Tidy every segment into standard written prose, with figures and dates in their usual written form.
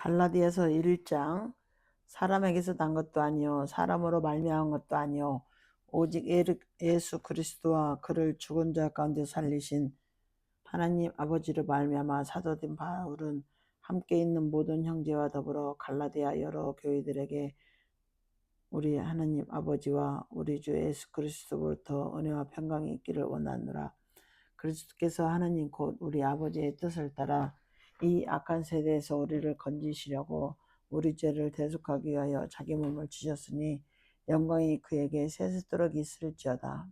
갈라디아서 1장. 사람에게서 난 것도 아니요 사람으로 말미암은 것도 아니요 오직 예수 그리스도와 그를 죽은 자 가운데 살리신 하나님 아버지를 말미암아 사도된 바울은 함께 있는 모든 형제와 더불어 갈라디아 여러 교회들에게 우리 하나님 아버지와 우리 주 예수 그리스도로부터 은혜와 평강이 있기를 원하노라. 그리스도께서 하나님 곧 우리 아버지의 뜻을 따라 이 악한 세대에서 우리를 건지시려고 우리 죄를 대속하기 위하여 자기 몸을 주셨으니 영광이 그에게 세세토록 있을지어다.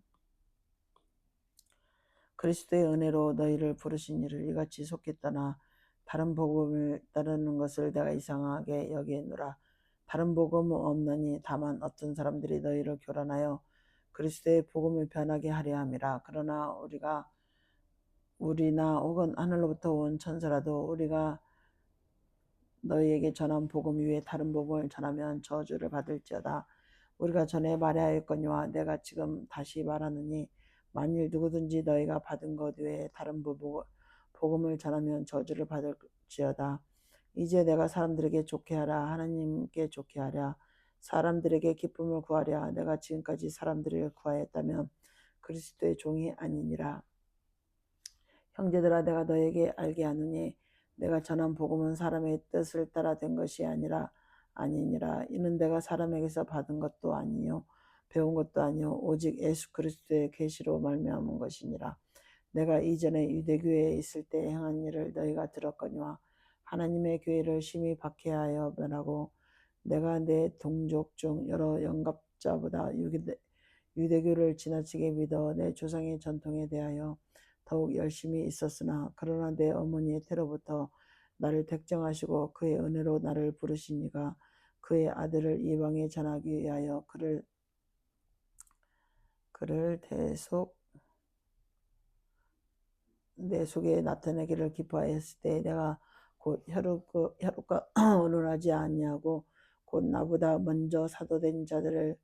그리스도의 은혜로 너희를 부르신 이를 이같이 속히 떠나 다른 복음을 따르는 것을 내가 이상하게 여기노라. 다른 복음은 없느니 다만 어떤 사람들이 너희를 교란하여 그리스도의 복음을 변하게 하려 함이라. 그러나 우리나 혹은 하늘로부터 온 천사라도 우리가 너희에게 전한 복음 위에 다른 복음을 전하면 저주를 받을지어다. 우리가 전에 말하였거니와 내가 지금 다시 말하느니 만일 누구든지 너희가 받은 것 외에 다른 복음을 전하면 저주를 받을지어다. 이제 내가 사람들에게 좋게 하라 하나님께 좋게 하랴 사람들에게 기쁨을 구하랴 내가 지금까지 사람들을 구하였다면 그리스도의 종이 아니니라. 형제들아 내가 너에게 알게 하노니 내가 전한 복음은 사람의 뜻을 따라 된 것이 아니니라. 이는 내가 사람에게서 받은 것도 아니요 배운 것도 아니요 오직 예수 그리스도의 계시로 말미암은 것이니라. 내가 이전에 유대교회에 있을 때 행한 일을 너희가 들었거니와 하나님의 교회를 심히 박해하여 변하고 내가 내 동족 중 여러 영갑자보다 유대교를 지나치게 믿어 내 조상의 전통에 대하여 더욱 열심히 있었으나 그러나 내 어머니의 태로부터 나를 택정하시고 그의 은혜로 나를 부르신 이가 그의 아들을 이방에 전하기 위하여 그를 내 속에 나타내기를 기뻐하였을 때 내가 곧 혈육과 의논하지 아니하고 곧 나보다 먼저 사도된 자들을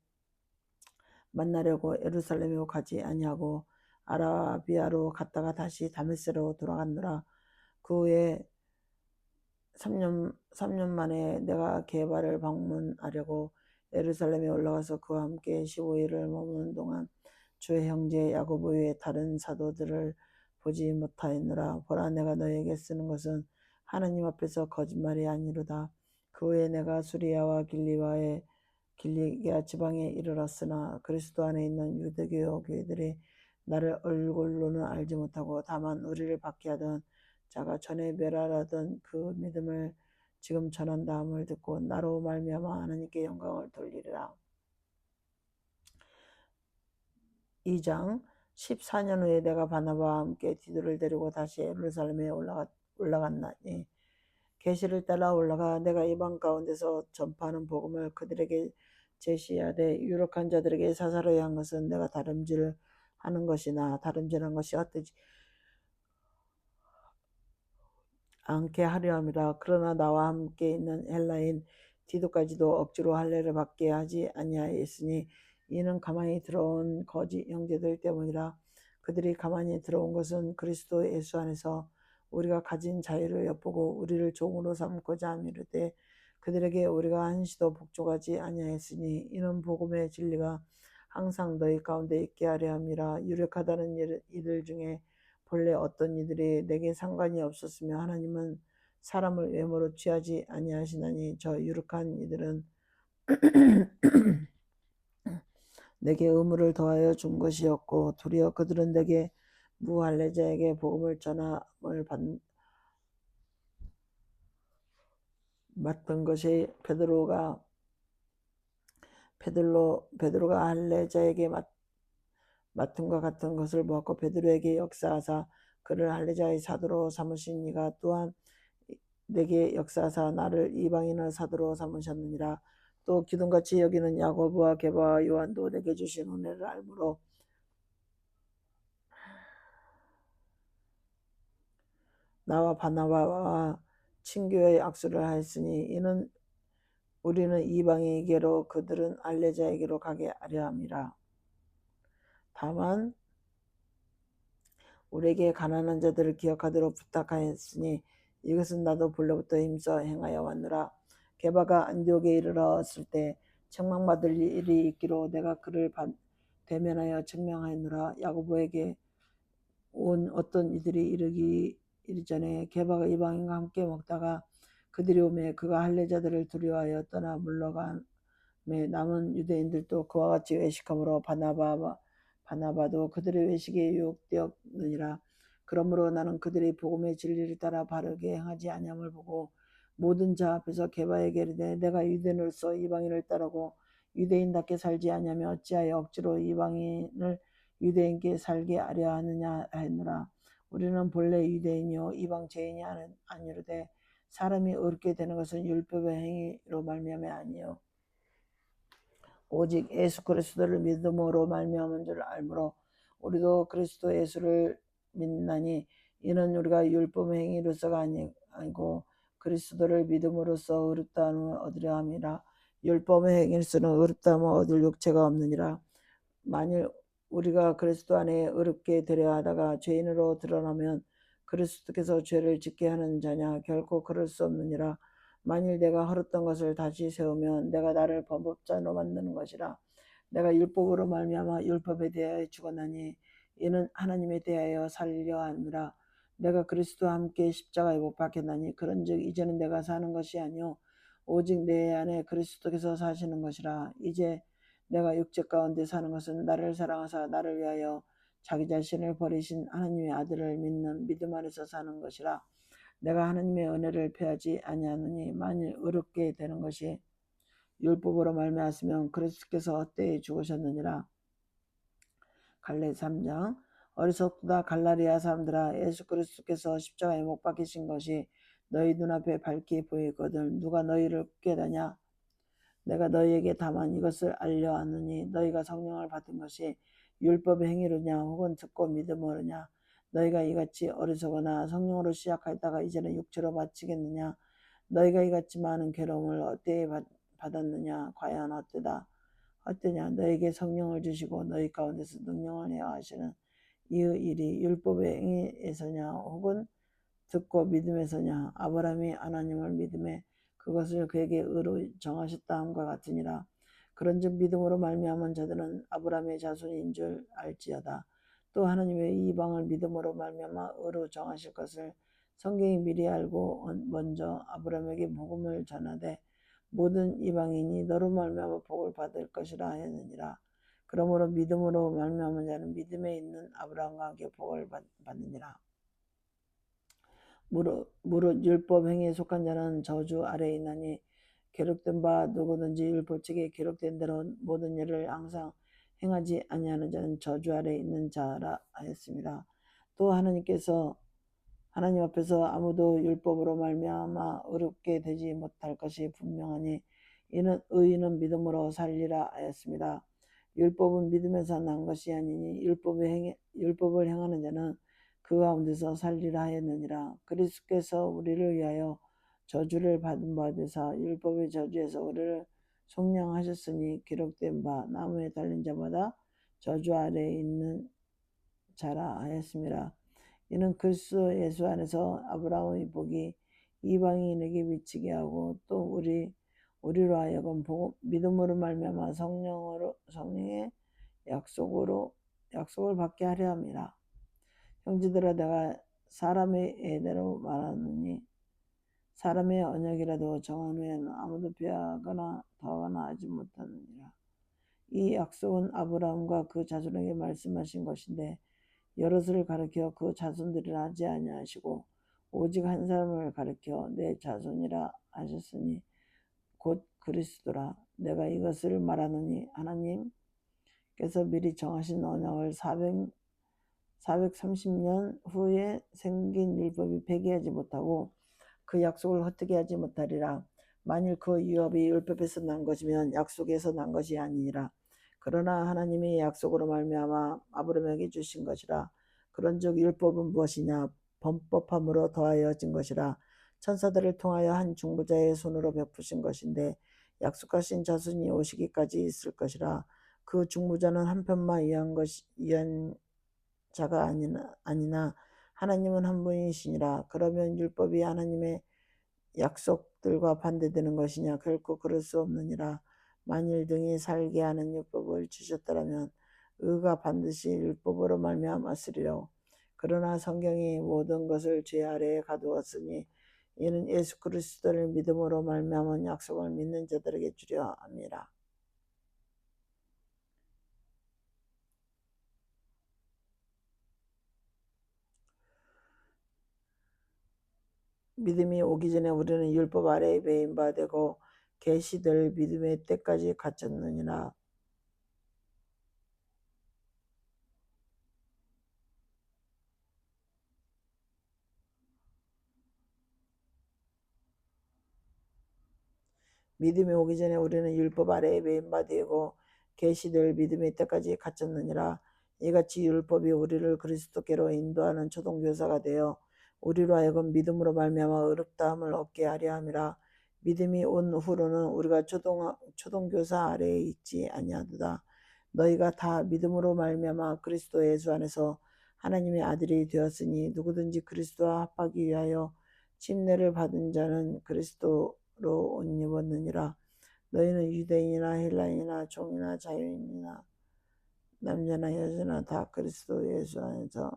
만나려고 예루살렘에 가지 아니하고 아라비아로 갔다가 다시 다메스로 돌아갔노라. 그 후에 3년 만에 내가 게바를 방문하려고 예루살렘에 올라가서 그와 함께 15일을 머무는 동안 주의 형제 야고보 외에 다른 사도들을 보지 못하였노라. 보라 내가 너에게 쓰는 것은 하나님 앞에서 거짓말이 아니로다. 그 후에 내가 수리아와 길리기아 지방에 이르렀으나 그리스도 안에 있는 유대교 교회들이 나를 얼굴로는 알지 못하고 다만 우리를 박해하던 자가 전에 멸하라던 그 믿음을 지금 전한다함을 듣고 나로 말미암아 하나님께 영광을 돌리리라. 2장. 14년 후에 내가 바나바와 함께 디도를 데리고 다시 예루살렘에 올라갔나니 계시를 따라 올라가 내가 이방 가운데서 전파하는 복음을 그들에게 제시하되 유력한 자들에게 사사로이 한 것은 내가 다름질하는 것이나 다름질한 것이 어떠지 않게 하려 함이라. 그러나 나와 함께 있는 헬라인 디도까지도 억지로 할례를 받게 하지 아니하였으니 이는 가만히 들어온 거짓 형제들 때문이라. 그들이 가만히 들어온 것은 그리스도 예수 안에서 우리가 가진 자유를 엿보고 우리를 종으로 삼고자 함이르되 그들에게 우리가 한시도 복종하지 아니하였으니 이는 복음의 진리가 항상 너희 가운데 있게 하려 함이라. 유력하다는 이들 중에 본래 어떤 이들이 내게 상관이 없었으며 하나님은 사람을 외모로 취하지 아니하시나니 저 유력한 이들은 내게 의무를 더하여 준 것이었고 도리어 그들은 내게 무할례자에게 복음을 전함을 맡은 것이 베드로가 할례자에게 맡음과 같은 것을 보았고 베드로에게 역사하사 그를 할례자의 사도로 삼으신 이가 또한 내게 역사하사 나를 이방인의 사도로 삼으셨느니라. 또 기둥같이 여기는 야고보와 게바와 요한도 내게 주신 은혜를 알므로 나와 바나바와 친교의 악수를 하였으니 이는 우리는 이방인에게로 그들은 할례자에게로 가게 하려 함이라. 다만 우리에게 가난한 자들을 기억하도록 부탁하였으니 이것은 나도 본래부터 힘써 행하여 왔노라. 게바가 안디옥에 이르렀을 때 책망받을 일이 있기로 내가 그를 대면하여 책망하였노라. 야고보에게 온 어떤 이들이 이르기 전에 게바가 이방인과 함께 먹다가 그들이 오매 그가 할례자들을 두려워하여 떠나 물러감에 남은 유대인들도 그와 같이 외식함으로 바나바도 그들의 외식에 유혹되었느니라. 그러므로 나는 그들이 복음의 진리를 따라 바르게 행하지 아니함을 보고 모든 자 앞에서 게바에게 이르되 내가 유대인으로서 이방인을 따르고 유대인답게 살지 아니하며 어찌하여 억지로 이방인을 유대인께 살게 하려 하느냐 하였노라. 우리는 본래 유대인이요 이방 죄인이 아니로되 사람이 의롭게 되는 것은 율법의 행위로 말미암아 아니요 오직 예수 그리스도를 믿음으로 말미암은 줄 알므로 우리도 그리스도 예수를 믿나니 이는 우리가 율법의 행위로서가 아니고 그리스도를 믿음으로써 의롭다함을 얻으려 함이라. 율법의 행위로서는 의롭다함을 얻을 육체가 없느니라. 만일 우리가 그리스도 안에 의롭게 되려 하다가 죄인으로 드러나면 그리스도께서 죄를 짓게 하는 자냐? 결코 그럴 수 없느니라. 만일 내가 헐었던 것을 다시 세우면 내가 나를 범법자로 만드는 것이라. 내가 율법으로 말미암아 율법에 대하여 죽었나니 이는 하나님에 대하여 살려 함이라. 내가 그리스도와 함께 십자가에 못 박혔나니 그런즉 이제는 내가 사는 것이 아니요 오직 내 안에 그리스도께서 사시는 것이라. 이제 내가 육체 가운데 사는 것은 나를 사랑하사 나를 위하여 자기 자신을 버리신 하나님의 아들을 믿는 믿음 안에서 사는 것이라. 내가 하나님의 은혜를 패하지 아니하느니 만일 의롭게 되는 것이 율법으로 말미암았으면 그리스도께서 어때에 죽으셨느니라. 갈레 3장. 어리석다 갈라리아 사람들아, 예수 그리스도께서 십자가에 못 박히신 것이 너희 눈앞에 밝게 보이거든 누가 너희를 깨닫냐? 내가 너희에게 다만 이것을 알려하느니 너희가 성령을 받은 것이 율법의 행위로냐 혹은 듣고 믿음으로냐? 너희가 이같이 어리석거나 성령으로 시작하였다가 이제는 육체로 마치겠느냐? 너희가 이같이 많은 괴로움을 어때에 받았느냐? 과연 어떠냐? 너희에게 성령을 주시고 너희 가운데서 능력을 행하시는 이 일이 율법의 행위에서냐 혹은 듣고 믿음에서냐? 아브라함이 하나님을 믿음에 그것을 그에게 의로 정하셨다 함과 같으니라. 그런즉 믿음으로 말미암은 자들은 아브라함의 자손인 줄 알지어다. 또 하나님의 이방을 믿음으로 말미암아 의로 정하실 것을 성경이 미리 알고 먼저 아브라함에게 복음을 전하되 모든 이방인이 너로 말미암아 복을 받을 것이라 하였느니라. 그러므로 믿음으로 말미암은 자는 믿음에 있는 아브라함과 함께 복을 받느니라. 무릇 율법 행위에 속한 자는 저주 아래에 있나니 기록된 바 누구든지 율법책에 기록된 대로 모든 일을 항상 행하지 아니하는 자는 저주 아래에 있는 자라 하였습니다. 또 하나님 앞에서 아무도 율법으로 말미암아 의롭게 되지 못할 것이 분명하니 이는 의인은 믿음으로 살리라 하였습니다. 율법은 믿음에서 난 것이 아니니 율법을 행하는 자는 그 가운데서 살리라 하였느니라. 그리스도께서 우리를 위하여 저주를 받은 바 되사 율법의 저주에서 우리를 속량하셨으니 기록된 바 나무에 달린 자마다 저주 아래에 있는 자라 하였습니다. 이는 그리스도 예수 안에서 아브라함의 복이 이방인에게 미치게 하고 또 우리로 하여금 믿음으로 말미암아 성령의 약속을 받게 하려 함이라. 형제들아 내가 사람의 예대로 말하느니 사람의 언약이라도 정한 후에는 아무도 배하거나 더하거나 하지 못하느니라. 이 약속은 아브라함과 그 자손에게 말씀하신 것인데 여럿을 가리켜 그 자손들이라 하지 아니하시고 오직 한 사람을 가리켜 내 자손이라 하셨으니 곧 그리스도라. 내가 이것을 말하느니 하나님께서 미리 정하신 언약을 430년 후에 생긴 율법이 폐기하지 못하고 그 약속을 헛되게 하지 못하리라. 만일 그 유업이 율법에서 난 것이면 약속에서 난 것이 아니니라. 그러나 하나님이 약속으로 말미암아 아브라함에게 주신 것이라. 그런즉 율법은 무엇이냐? 범법함으로 더하여진 것이라. 천사들을 통하여 한 중보자의 손으로 베푸신 것인데 약속하신 자손이 오시기까지 있을 것이라. 그 중보자는 한편만 위한 자가 아니나 하나님은 한 분이시니라. 그러면 율법이 하나님의 약속들과 반대되는 것이냐? 결코 그럴 수 없느니라. 만일 등이 살게 하는 율법을 주셨더라면 의가 반드시 율법으로 말미암았으리라. 그러나 성경이 모든 것을 죄 아래에 가두었으니 이는 예수 그리스도를 믿음으로 말미암은 약속을 믿는 자들에게 주려 함이라. 믿음이 오기 전에 우리는 율법 아래에 매인 바 되고 계시될 믿음의 때까지 갇혔느니라. 믿음이 오기 전에 우리는 율법 아래에 매인 바 되고 계시될 믿음의 때까지 갇혔느니라. 이같이 율법이 우리를 그리스도께로 인도하는 초동교사가 되어 우리로 하여금 믿음으로 말미암아 의롭다함을 얻게 하려 함이라. 믿음이 온 후로는 우리가 초동교사 아래에 있지 아니하도다. 너희가 다 믿음으로 말미암아 그리스도 예수 안에서 하나님의 아들이 되었으니 누구든지 그리스도와 합하기 위하여 침례를 받은 자는 그리스도로 옷 입었느니라. 너희는 유대인이나 헬라인이나 종이나 자유인이나 남자나 여자나 다 그리스도 예수 안에서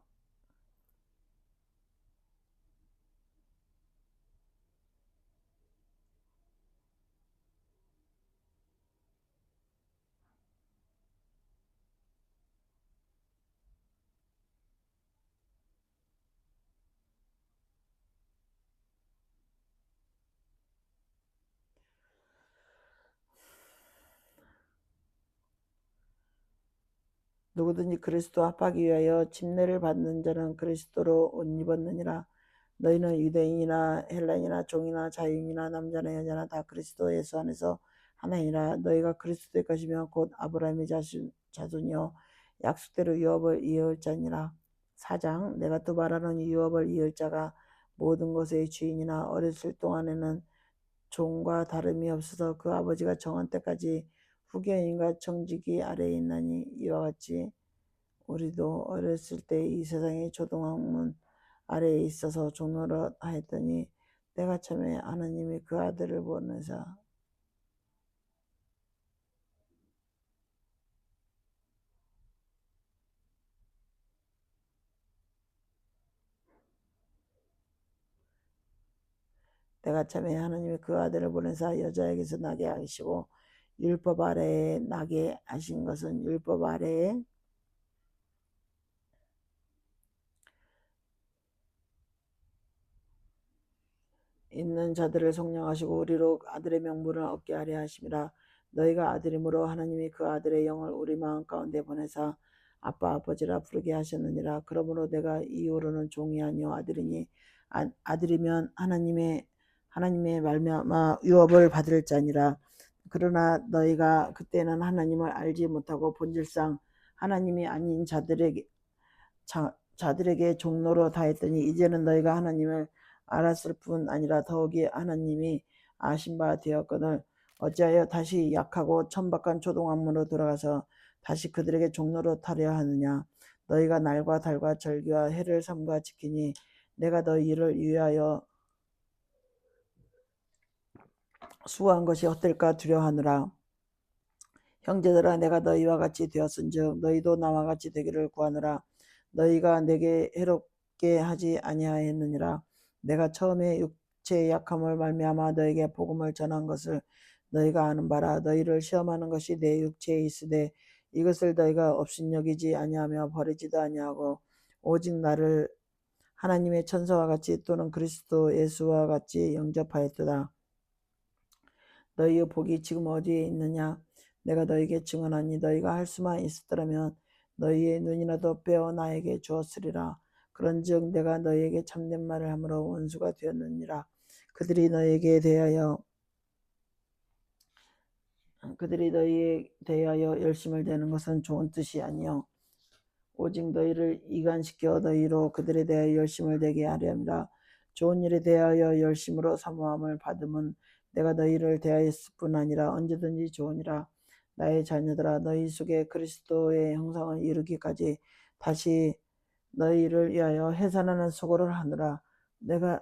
누구든지 그리스도 합하기 위하여 침례를 받는 자는 그리스도로 옷 입었느니라. 너희는 유대인이나 헬라인이나 종이나 자유인이나 남자나 여자나 다 그리스도 예수 안에서 하나이라. 너희가 그리스도의 것이며 곧 아브라함의 자손이요 약속대로 유업을 이을 자니라. 4장 내가 또 말하는 유업을 이을 자가 모든 것의 주인이나 어렸을 동안에는 종과 다름이 없어서 그 아버지가 정한 때까지 후견인과 청지기 아래에 있나니 이와 같이 우리도 어렸을 때 이 세상의 초동학문 아래에 있어서 종노릇 하였더니 때가 참에 하나님이 그 아들을 보내사 때가 참에 하나님이 그 아들을 보내사 여자에게서 나게 하시고 율법 아래에 나게 하신 것은 율법 아래에 있는 자들을 성령하시고 우리로 아들의 명분을 얻게 하려 하심이라. 너희가 아들이므로 하나님이 그 아들의 영을 우리 마음 가운데 보내사 아빠 아버지라 부르게 하셨느니라. 그러므로 내가 이후로는 종이 아니요 아들이니 아들이면 하나님의 말미암아 유업을 받을 자니라. 그러나 너희가 그때는 하나님을 알지 못하고 본질상 하나님이 아닌 자들에게 종로로 다했더니 이제는 너희가 하나님을 알았을 뿐 아니라 더욱이 하나님이 아신 바 되었거늘 어찌하여 다시 약하고 천박한 초동학문으로 돌아가서 다시 그들에게 종로로 타려 하느냐. 너희가 날과 달과 절기와 해를 삼가 지키니 내가 너희를 위하여 수고한 것이 헛될까 두려워하느라. 형제들아 내가 너희와 같이 되었은즉 너희도 나와 같이 되기를 구하노라. 너희가 내게 해롭게 하지 아니하였느니라. 내가 처음에 육체의 약함을 말미암아 너에게 복음을 전한 것을 너희가 아는 바라. 너희를 시험하는 것이 내 육체에 있으되 이것을 너희가 업신여기지 아니하며 버리지도 아니하고 오직 나를 하나님의 천사와 같이 또는 그리스도 예수와 같이 영접하였도다. 너희의 복이 지금 어디에 있느냐? 내가 너희에게 증언하니 너희가 할 수만 있었더라면 너희의 눈이라도 빼어 나에게 주었으리라. 그런즉 내가 너희에게 참된 말을 함으로 원수가 되었느니라. 그들이 너희에 대하여 열심을 내는 것은 좋은 뜻이 아니요 오직 너희를 이간시켜 너희로 그들에 대하여 열심을 내게 하려 함이라. 좋은 일에 대하여 열심으로 사모함을 받음은 내가 너희를 대하였을 뿐 아니라 언제든지 좋으니라. 나의 자녀들아 너희 속에 그리스도의 형상을 이루기까지 다시 너희를 위하여 해산하는 수고를 하느라 내가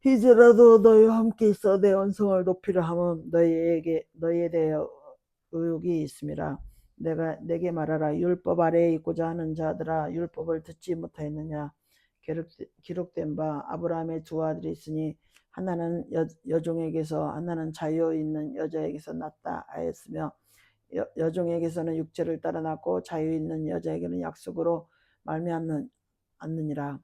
이제라도 너희와 함께 있어 내 언성을 높이려 함은 너희에 대하여 의욕이 있음이라. 내가 내게 말하라. 율법 아래에 있고자 하는 자들아, 율법을 듣지 못하였느냐. 기록된 바 아브라함의 두 아들이 있으니 하나는 여종에게서 하나는 자유 있는 여자에게서 났다 하였으며 여종에게서는 육체를 따라 났고 자유 있는 여자에게는 약속으로 말미암느니라.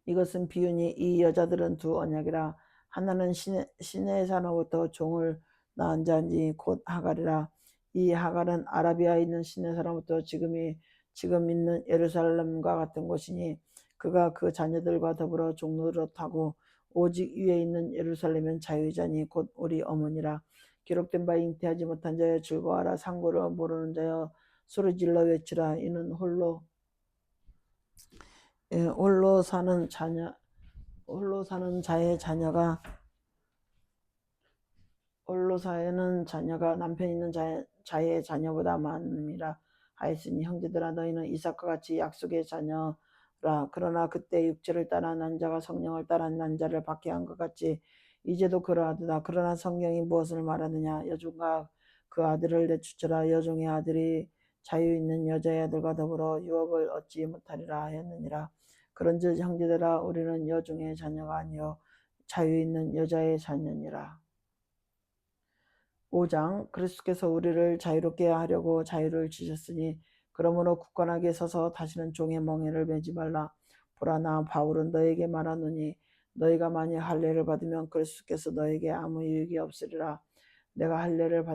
이것은 비유니 이 여자들은 두 언약이라. 하나는 시내산으로부터 종을 낳은 자니 곧 하갈이라. 이 하갈은 아라비아에 있는 시내산으로부터 지금 있는 예루살렘과 같은 곳이니 그가 그 자녀들과 더불어 종로를 타고 오직 위에 있는 예루살렘은 자유자니 곧 우리 어머니라. 기록된 바 잉태하지 못한 자여 즐거워하라. 상고를 모르는 자여 소리질러 외치라. 이는 홀로 사는 자녀가 남편 있는 자의 자녀보다 많음이라 하였으니 형제들아 너희는 이삭과 같이 약속의 자녀라. 그러나 그때 육체를 따라 난 자가 성령을 따라 난 자를 박해한 것 같이 이제도 그러하도다. 그러나 성경이 무엇을 말하느냐. 여종과 그 아들을 내쫓으라. 여종의 아들이 자유 있는 여자의 아들과 더불어 유업을 얻지 못하리라 하였느니라. 그런즉 형제들아 우리는 여종의 자녀가 아니요 자유 있는 여자의 자녀니라. 5장. 그리스도께서 우리를 자유롭게 하려고 자유를 주셨으니 그러므로 굳건하게 서서 다시는 종의 멍에를 매지 말라. 보라 나 바울은 너에게 말하노니 너희가 만일 할례를 받으면 그리스도께서 너에게 아무 유익이 없으리라. 내가 할례를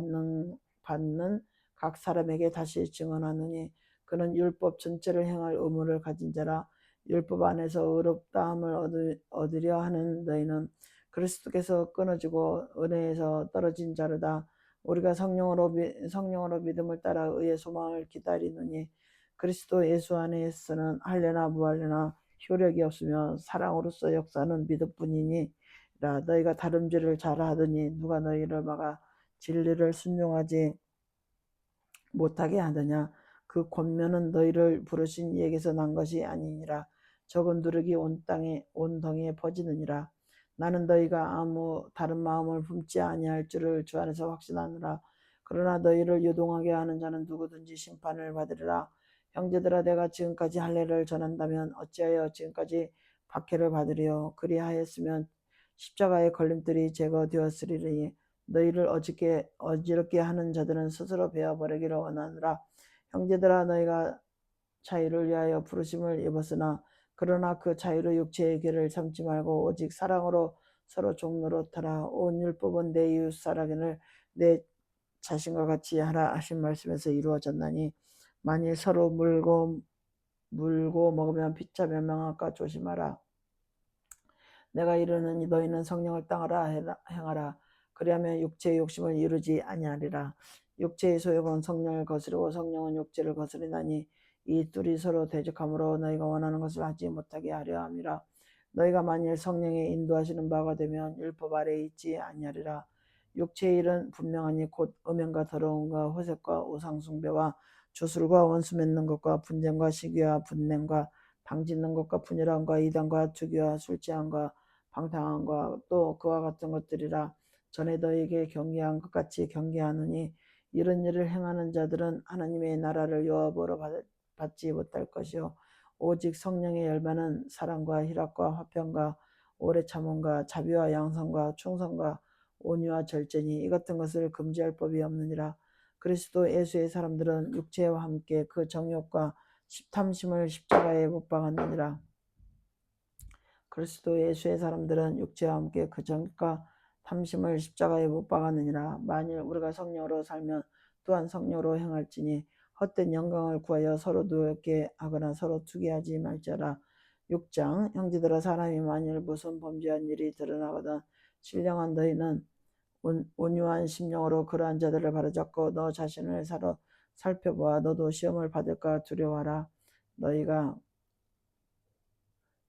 받는 각 사람에게 다시 증언하노니 그는 율법 전체를 행할 의무를 가진 자라. 율법 안에서 의롭다함을 얻으려 하는 너희는 그리스도께서 끊어지고 은혜에서 떨어진 자르다. 우리가 성령으로 믿음을 따라 의의 소망을 기다리느니 그리스도 예수 안에서는 할례나 무할례나 효력이 없으며 사랑으로서 역사는 믿음뿐이니라. 너희가 다름질을 잘하더니 누가 너희를 막아 진리를 순종하지 못하게 하느냐. 그 권면은 너희를 부르신 이에게서 난 것이 아니니라. 적은 누룩이 온 덩이에 퍼지느니라. 나는 너희가 아무 다른 마음을 품지 아니할 줄을 주 안에서 확신하노라. 그러나 너희를 요동하게 하는 자는 누구든지 심판을 받으리라. 형제들아 내가 지금까지 할례를 전한다면 어찌하여 지금까지 박해를 받으리요. 그리하였으면 십자가의 걸림돌이 제거되었으리니 너희를 어지럽게 하는 자들은 스스로 베어버리기를 원하노라. 형제들아 너희가 자유를 위하여 부르심을 입었으나 그러나 그 자유로 육체의 길을 삼지 말고 오직 사랑으로 서로 종노릇하라. 온 율법은 내 이웃 사랑을 내 자신과 같이 하라 하신 말씀에서 이루어졌나니 만일 서로 물고 먹으면 피차 멸망할까 조심하라. 내가 이르노니 너희는 성령을 따라 행하라. 그리하면 육체의 욕심을 이루지 아니하리라. 육체의 소욕은 성령을 거스르고 성령은 육체를 거스리나니 이 둘이 서로 대적하므로 너희가 원하는 것을 하지 못하게 하려 함이라. 너희가 만일 성령의 인도하시는 바가 되면 율법 아래에 있지 아니하리라. 육체의 일은 분명하니 곧 음행과 더러움과 호색과 우상숭배와 주술과 원수 맺는 것과 분쟁과 시기와 분냄과 당짓는 것과 분열함과 이단과 투기와 술취함과 방탕함과 또 그와 같은 것들이라. 전에 너희에게 경계한 것 같이 경계하느니 이런 일을 행하는 자들은 하나님의 나라를 유업으로 받지 못할 것이요 오직 성령의 열매는 사랑과 희락과 화평과 오래 참음과 자비와 양선과 충성과 온유와 절제니 이 같은 것을 금지할 법이 없느니라. 그리스도 예수의 사람들은 육체와 함께 그 정욕과 탐심을 십자가에 못 박았느니라. 그리스도 예수의 사람들은 육체와 함께 그 정욕과 탐심을 십자가에 못 박았느니라. 만일 우리가 성령으로 살면 또한 성령으로 행할지니 헛된 영광을 구하여 서로 노엽게 하거나 서로 투기하지 말지어라. 6장. 형제들아 사람이 만일 무슨 범죄한 일이 드러나거든 신령한 너희는 온유한 심령으로 그러한 자들을 바로잡고 너 자신을 살펴보아. 너도 시험을 받을까 두려워하라. 너희가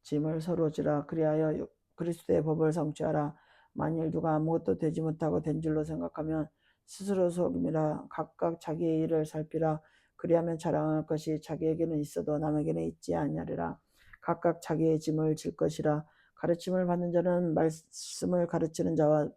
짐을 서로 지라. 그리하여 그리스도의 법을 성취하라. 만일 누가 아무것도 되지 못하고 된 줄로 생각하면 스스로 속임이라. 각각 자기의 일을 살피라. 그리하면 자랑할 것이 자기에게는 있어도 남에게는 있지 아니하리라. 각각 자기의 짐을 질 것이라. 가르침을 받는 자는 말씀을 가르치는 자와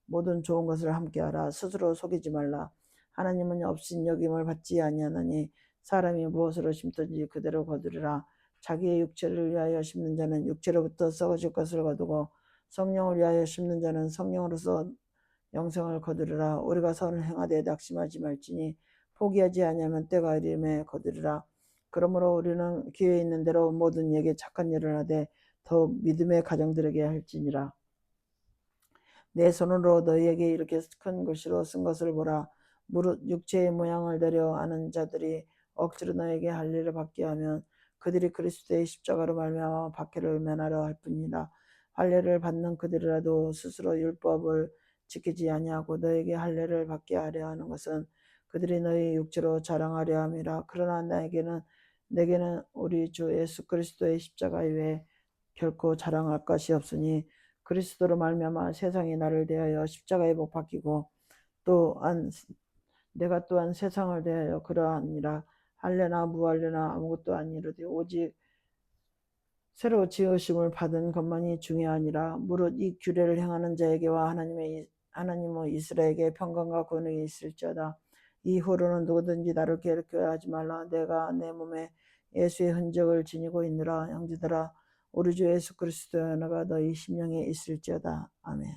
모든 좋은 것을 함께하라. 스스로 속이지 말라. 하나님은 업신여김을 받지 아니하나니 사람이 무엇으로 심든지 그대로 거두리라. 자기의 육체를 위하여 심는 자는 육체로부터 썩어질 것을 거두고 성령을 위하여 심는 자는 성령으로서 영생을 거두리라. 우리가 선을 행하되 낙심하지 말지니 포기하지 아니하면 때가 이름에 거두리라. 그러므로 우리는 기회 있는 대로 모든 이에게 착한 일을 하되 더욱 믿음의 가정들에게 할지니라. 내 손으로 너희에게 이렇게 큰 글씨로 쓴 것을 보라. 무릇 육체의 모양을 내려 아는 자들이 억지로 너에게 할 일을 받게 하면 그들이 그리스도의 십자가로 말미암아 박해를 면하려 할 뿐이라. 할례를 받는 그들이라도 스스로 율법을 지키지 아니하고 너에게 할례를 받게 하려 하는 것은 그들이 너희 육체로 자랑하려 함이라. 그러나 내게는 우리 주 예수 그리스도의 십자가 외에 결코 자랑할 것이 없으니 그리스도로 말미암아 세상이 나를 대하여 십자가에 못 박히고 또한 내가 또한 세상을 대하여 그러하니라. 할례나 무할례나 아무것도 아니로되 오직 새로 지으심을 받은 것만이 중요하니라. 무릇 이 규례를 행하는 자에게와 하나님의 이스라엘에게 평강과 권능이 있을지어다. 이후로는 누구든지 나를 괴롭게 하지 말라. 내가 내 몸에 예수의 흔적을 지니고 있느라. 형제들아, 우리 주 예수 그리스도의 은혜가 너희 심령에 있을지어다. 아멘.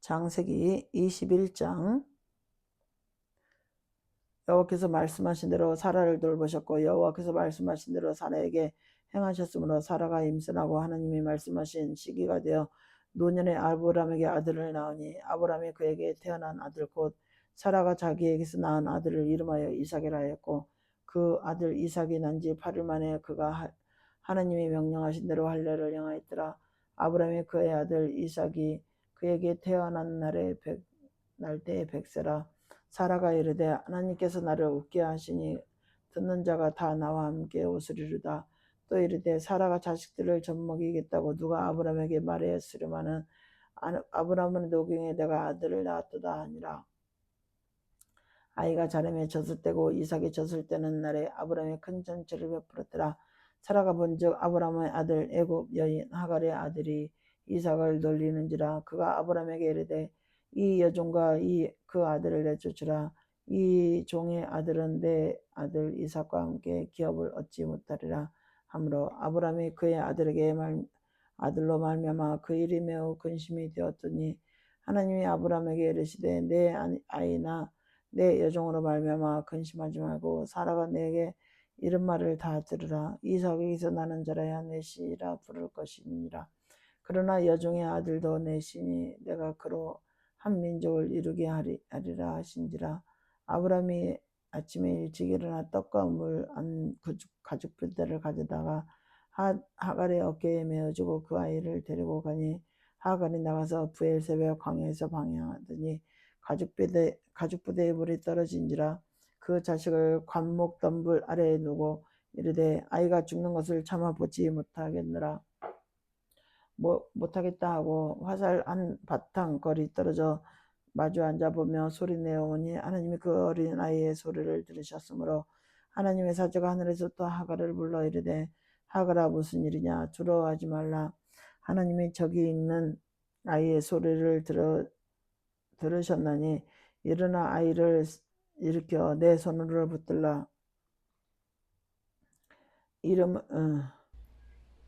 창세기 21장. 여호와께서 말씀하신 대로 사라를 돌보셨고 여호와께서 말씀하신 대로 사라에게 행하셨으므로 사라가 임신하고 하나님이 말씀하신 시기가 되어 노년에 아브람에게 아들을 낳으니 아브람이 그에게 태어난 아들 곧 사라가 자기에게서 낳은 아들을 이름하여 이삭이라 하였고 그 아들 이삭이 난 지 8일 만에 그가 하나님이 명령하신 대로 할례를 행하였더라. 아브람이 그의 아들 이삭이 그에게 태어난 날 때에 100세라. 사라가 이르되 하나님께서 나를 웃게 하시니 듣는 자가 다 나와 함께 웃으리로다. 또 이르되 사라가 자식들을 젖먹이겠다고 누가 아브람에게 말하였으려마는 아브람은 노경에 내가 아들을 낳았도다 하니라. 아이가 자라매 젖을 때고 이삭이 젖을 때는 날에 아브람이 큰 잔치를 베풀었더라. 사라가 본즉 아브람의 아들 애굽 여인 하갈의 아들이 이삭을 놀리는지라. 그가 아브람에게 이르되 이 여종과 그 아들을 내쫓으라. 이 종의 아들은 내 아들 이삭과 함께 기업을 얻지 못하리라 하므로 아브람이 그의 아들로 말미암아 그 일이 매우 근심이 되었더니 하나님이 아브람에게 이르시되 내 아이나 내 여종으로 말미암아 근심하지 말고 사라가 내게 이런 말을 다 들으라. 이삭에게서 나는 자라야 내 씨라 부를 것이니라. 그러나 여종의 아들도 내 씨니 내가 그로 한 민족을 이루게 하리라 하신지라. 아브람이 아침에 일찍 일어나 떡과 물 안 가죽부대를 가져다가 하갈의 어깨에 메어주고 그 아이를 데리고 가니 하갈이 나가서 부엘세바 광야에서 방향하더니 가죽부대에 물이 떨어진지라. 그 자식을 관목 덤불 아래에 두고 이르되 아이가 죽는 것을 참아 보지 못하겠다 하고 화살 한 바탕 거리 떨어져 마주 앉아보며 소리내어 오니 하나님이 그 어린 아이의 소리를 들으셨으므로 하나님의 사자가 하늘에서 또 하갈을 불러 이르되 하갈아 무슨 일이냐 두려워하지 말라. 하나님이 저기 있는 아이의 소리를 들으셨나니 일어나 아이를 일으켜 내 손으로 붙들라.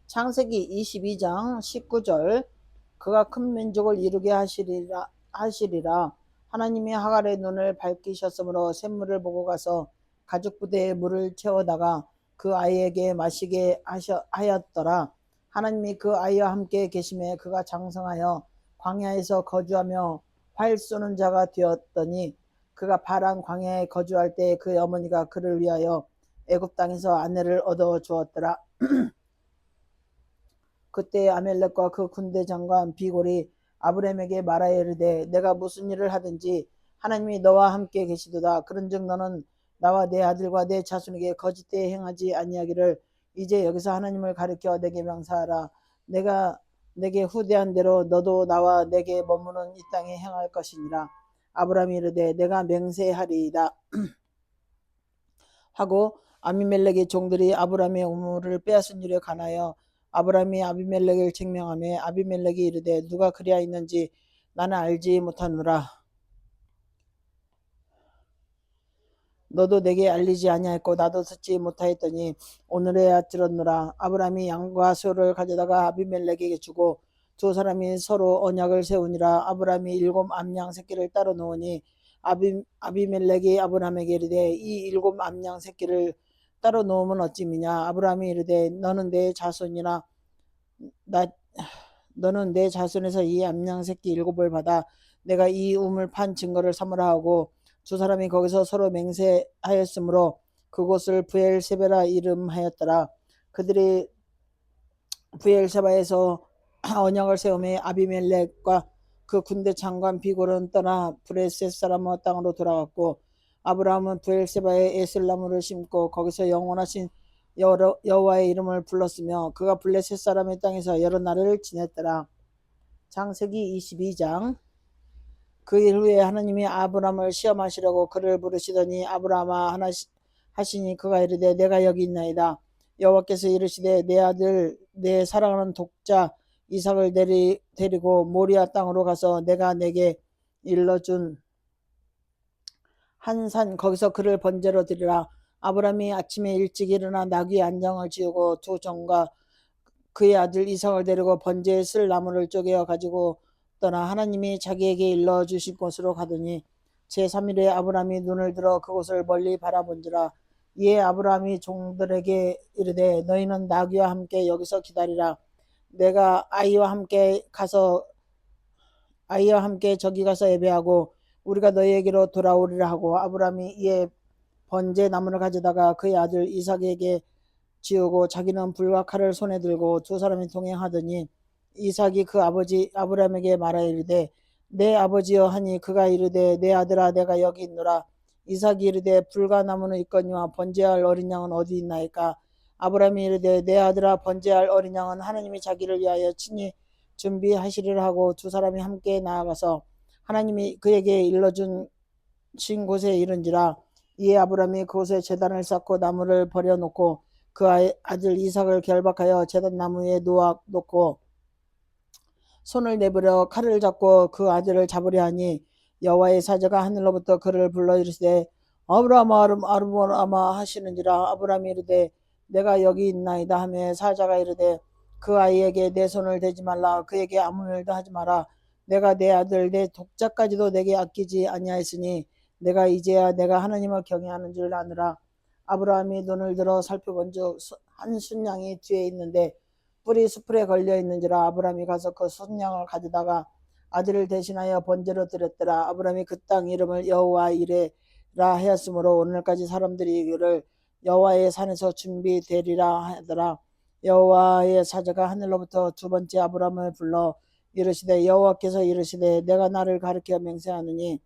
창세기 22장 19절. 그가 큰 민족을 이루게 하시리라. 하나님이 하갈의 눈을 밝히셨으므로 샘물을 보고 가서 가죽부대에 물을 채워다가 그 아이에게 마시게 하였더라. 하나님이 그 아이와 함께 계심에 그가 장성하여 광야에서 거주하며 활 쏘는 자가 되었더니 그가 파란 광야에 거주할 때 그의 어머니가 그를 위하여 애굽 땅에서 아내를 얻어 주었더라. 그때 아멜렉과 그 군대 장관 비골이 아브람에게 말하여 이르되 내가 무슨 일을 하든지 하나님이 너와 함께 계시도다. 그런즉 너는 나와 내 아들과 내 자손에게 거짓되이 행하지 아니하기를 이제 여기서 하나님을 가리켜 내게 명사하라. 내가 내게 후대한 대로 너도 나와 내게 머무는 이 땅에 행할 것이니라. 아브라함이 이르되 내가 맹세하리이다 하고 아비멜렉의 종들이 아브라함의 우물을 빼앗은 일에 관하여 아브라함이 아비멜렉을 책명하며 아비멜렉이 이르되 누가 그리하였는지 나는 알지 못하노라. 너도 내게 알리지 아니하였고 나도 듣지 못하였더니 오늘에야 들었노라. 아브라함이 양과 소를 가져다가 아비멜렉에게 주고 두 사람이 서로 언약을 세우니라. 아브라함이 7 암양 새끼를 따로 놓으니 아비멜렉이 아브라함에게 이르되 이 7 암양 새끼를 따로 놓으면 어찌미냐. 아브라함이 이르되 너는 내 자손에서 이 암양 새끼 7을 받아 내가 이 우물 판 증거를 삼으라 하고 두 사람이 거기서 서로 맹세하였으므로 그곳을 브엘세바라 이름하였더라. 그들이 브엘세바에서 언약을 세우며 아비멜렉과 그 군대 장관 비골은 떠나 브레셋 사람의 땅으로 돌아갔고 아브라함은 브엘세바에 에슬나무를 심고 거기서 영원하신 여호와의 이름을 불렀으며 그가 블레셋 사람의 땅에서 여러 날을 지냈더라. 창세기 22장. 그 일 후에 하나님이 아브라함을 시험하시려고 그를 부르시더니 아브라함아 하시니 그가 이르되 내가 여기 있나이다. 여호와께서 이르시되 내 아들 내 사랑하는 독자 이삭을 데리고 모리아 땅으로 가서 내가 내게 일러준 한 산 거기서 그를 번제로 드리라. 아브라함이 아침에 일찍 일어나 나귀 안장을 지우고 두 종과 그의 아들 이삭을 데리고 번제에 쓸 나무를 쪼개어 가지고 떠나 하나님이 자기에게 일러주신 곳으로 가더니 제3일에 아브라함이 눈을 들어 그곳을 멀리 바라본지라. 이에 아브라함이 종들에게 이르되 너희는 나귀와 함께 여기서 기다리라. 내가 아이와 함께 저기 가서 예배하고 우리가 너희에게로 돌아오리라 하고 아브라함이 이에 번제 나무를 가져다가 그의 아들 이삭에게 지우고 자기는 불과 칼을 손에 들고 두 사람이 동행하더니 이삭이 그 아버지 아브라함에게 말하여 이르되 내 아버지여 하니 그가 이르되 내 아들아 내가 여기 있노라. 이삭이 이르되 불과 나무는 있거니와 번제할 어린 양은 어디 있나이까. 아브라함이 이르되 내 아들아 번제할 어린 양은 하나님이 자기를 위하여 친히 준비하시리라 하고 두 사람이 함께 나아가서 하나님이 그에게 일러준 곳에 이른지라. 이에 아브라함이 그곳에 제단을 쌓고 나무를 버려놓고 그 아들 이삭을 결박하여 제단 나무에 놓고 손을 내버려 칼을 잡고 그 아들을 잡으려 하니 여호와의 사자가 하늘로부터 그를 불러 이르시되 아브라함아 아브라함아 하시는지라. 아브라함이 이르되 내가 여기 있나이다 하며 사자가 이르되 그 아이에게 내 손을 대지 말라. 그에게 아무 일도 하지 마라. 내가 내 아들 내 독자까지도 내게 아끼지 아니하였으니 내가 이제야 내가 하나님을 경외하는 줄 아느라. 아브라함이 눈을 들어 살펴본즉 한 순양이 뒤에 있는데 뿔이 수풀에 걸려 있는지라. 아브라함이 가서 그 순양을 가져다가 아들을 대신하여 번제로 드렸더라. 아브라함이 그 땅 이름을 여호와 이레라 하였으므로 오늘까지 사람들이 이를 여호와의 산에서 준비되리라 하더라. 여호와의 사자가 하늘로부터 두 번째 아브라함을 불러 이르시되 여호와께서 이르시되 내가 나를 가리켜 맹세하느니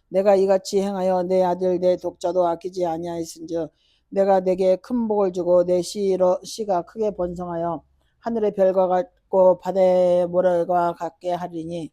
내가 이같이 행하여 내 아들 내 독자도 아끼지 아니하였은즉 내가 내게 큰 복을 주고 내 씨가 크게 번성하여 하늘의 별과 같고 바다의 모래와 같게 하리니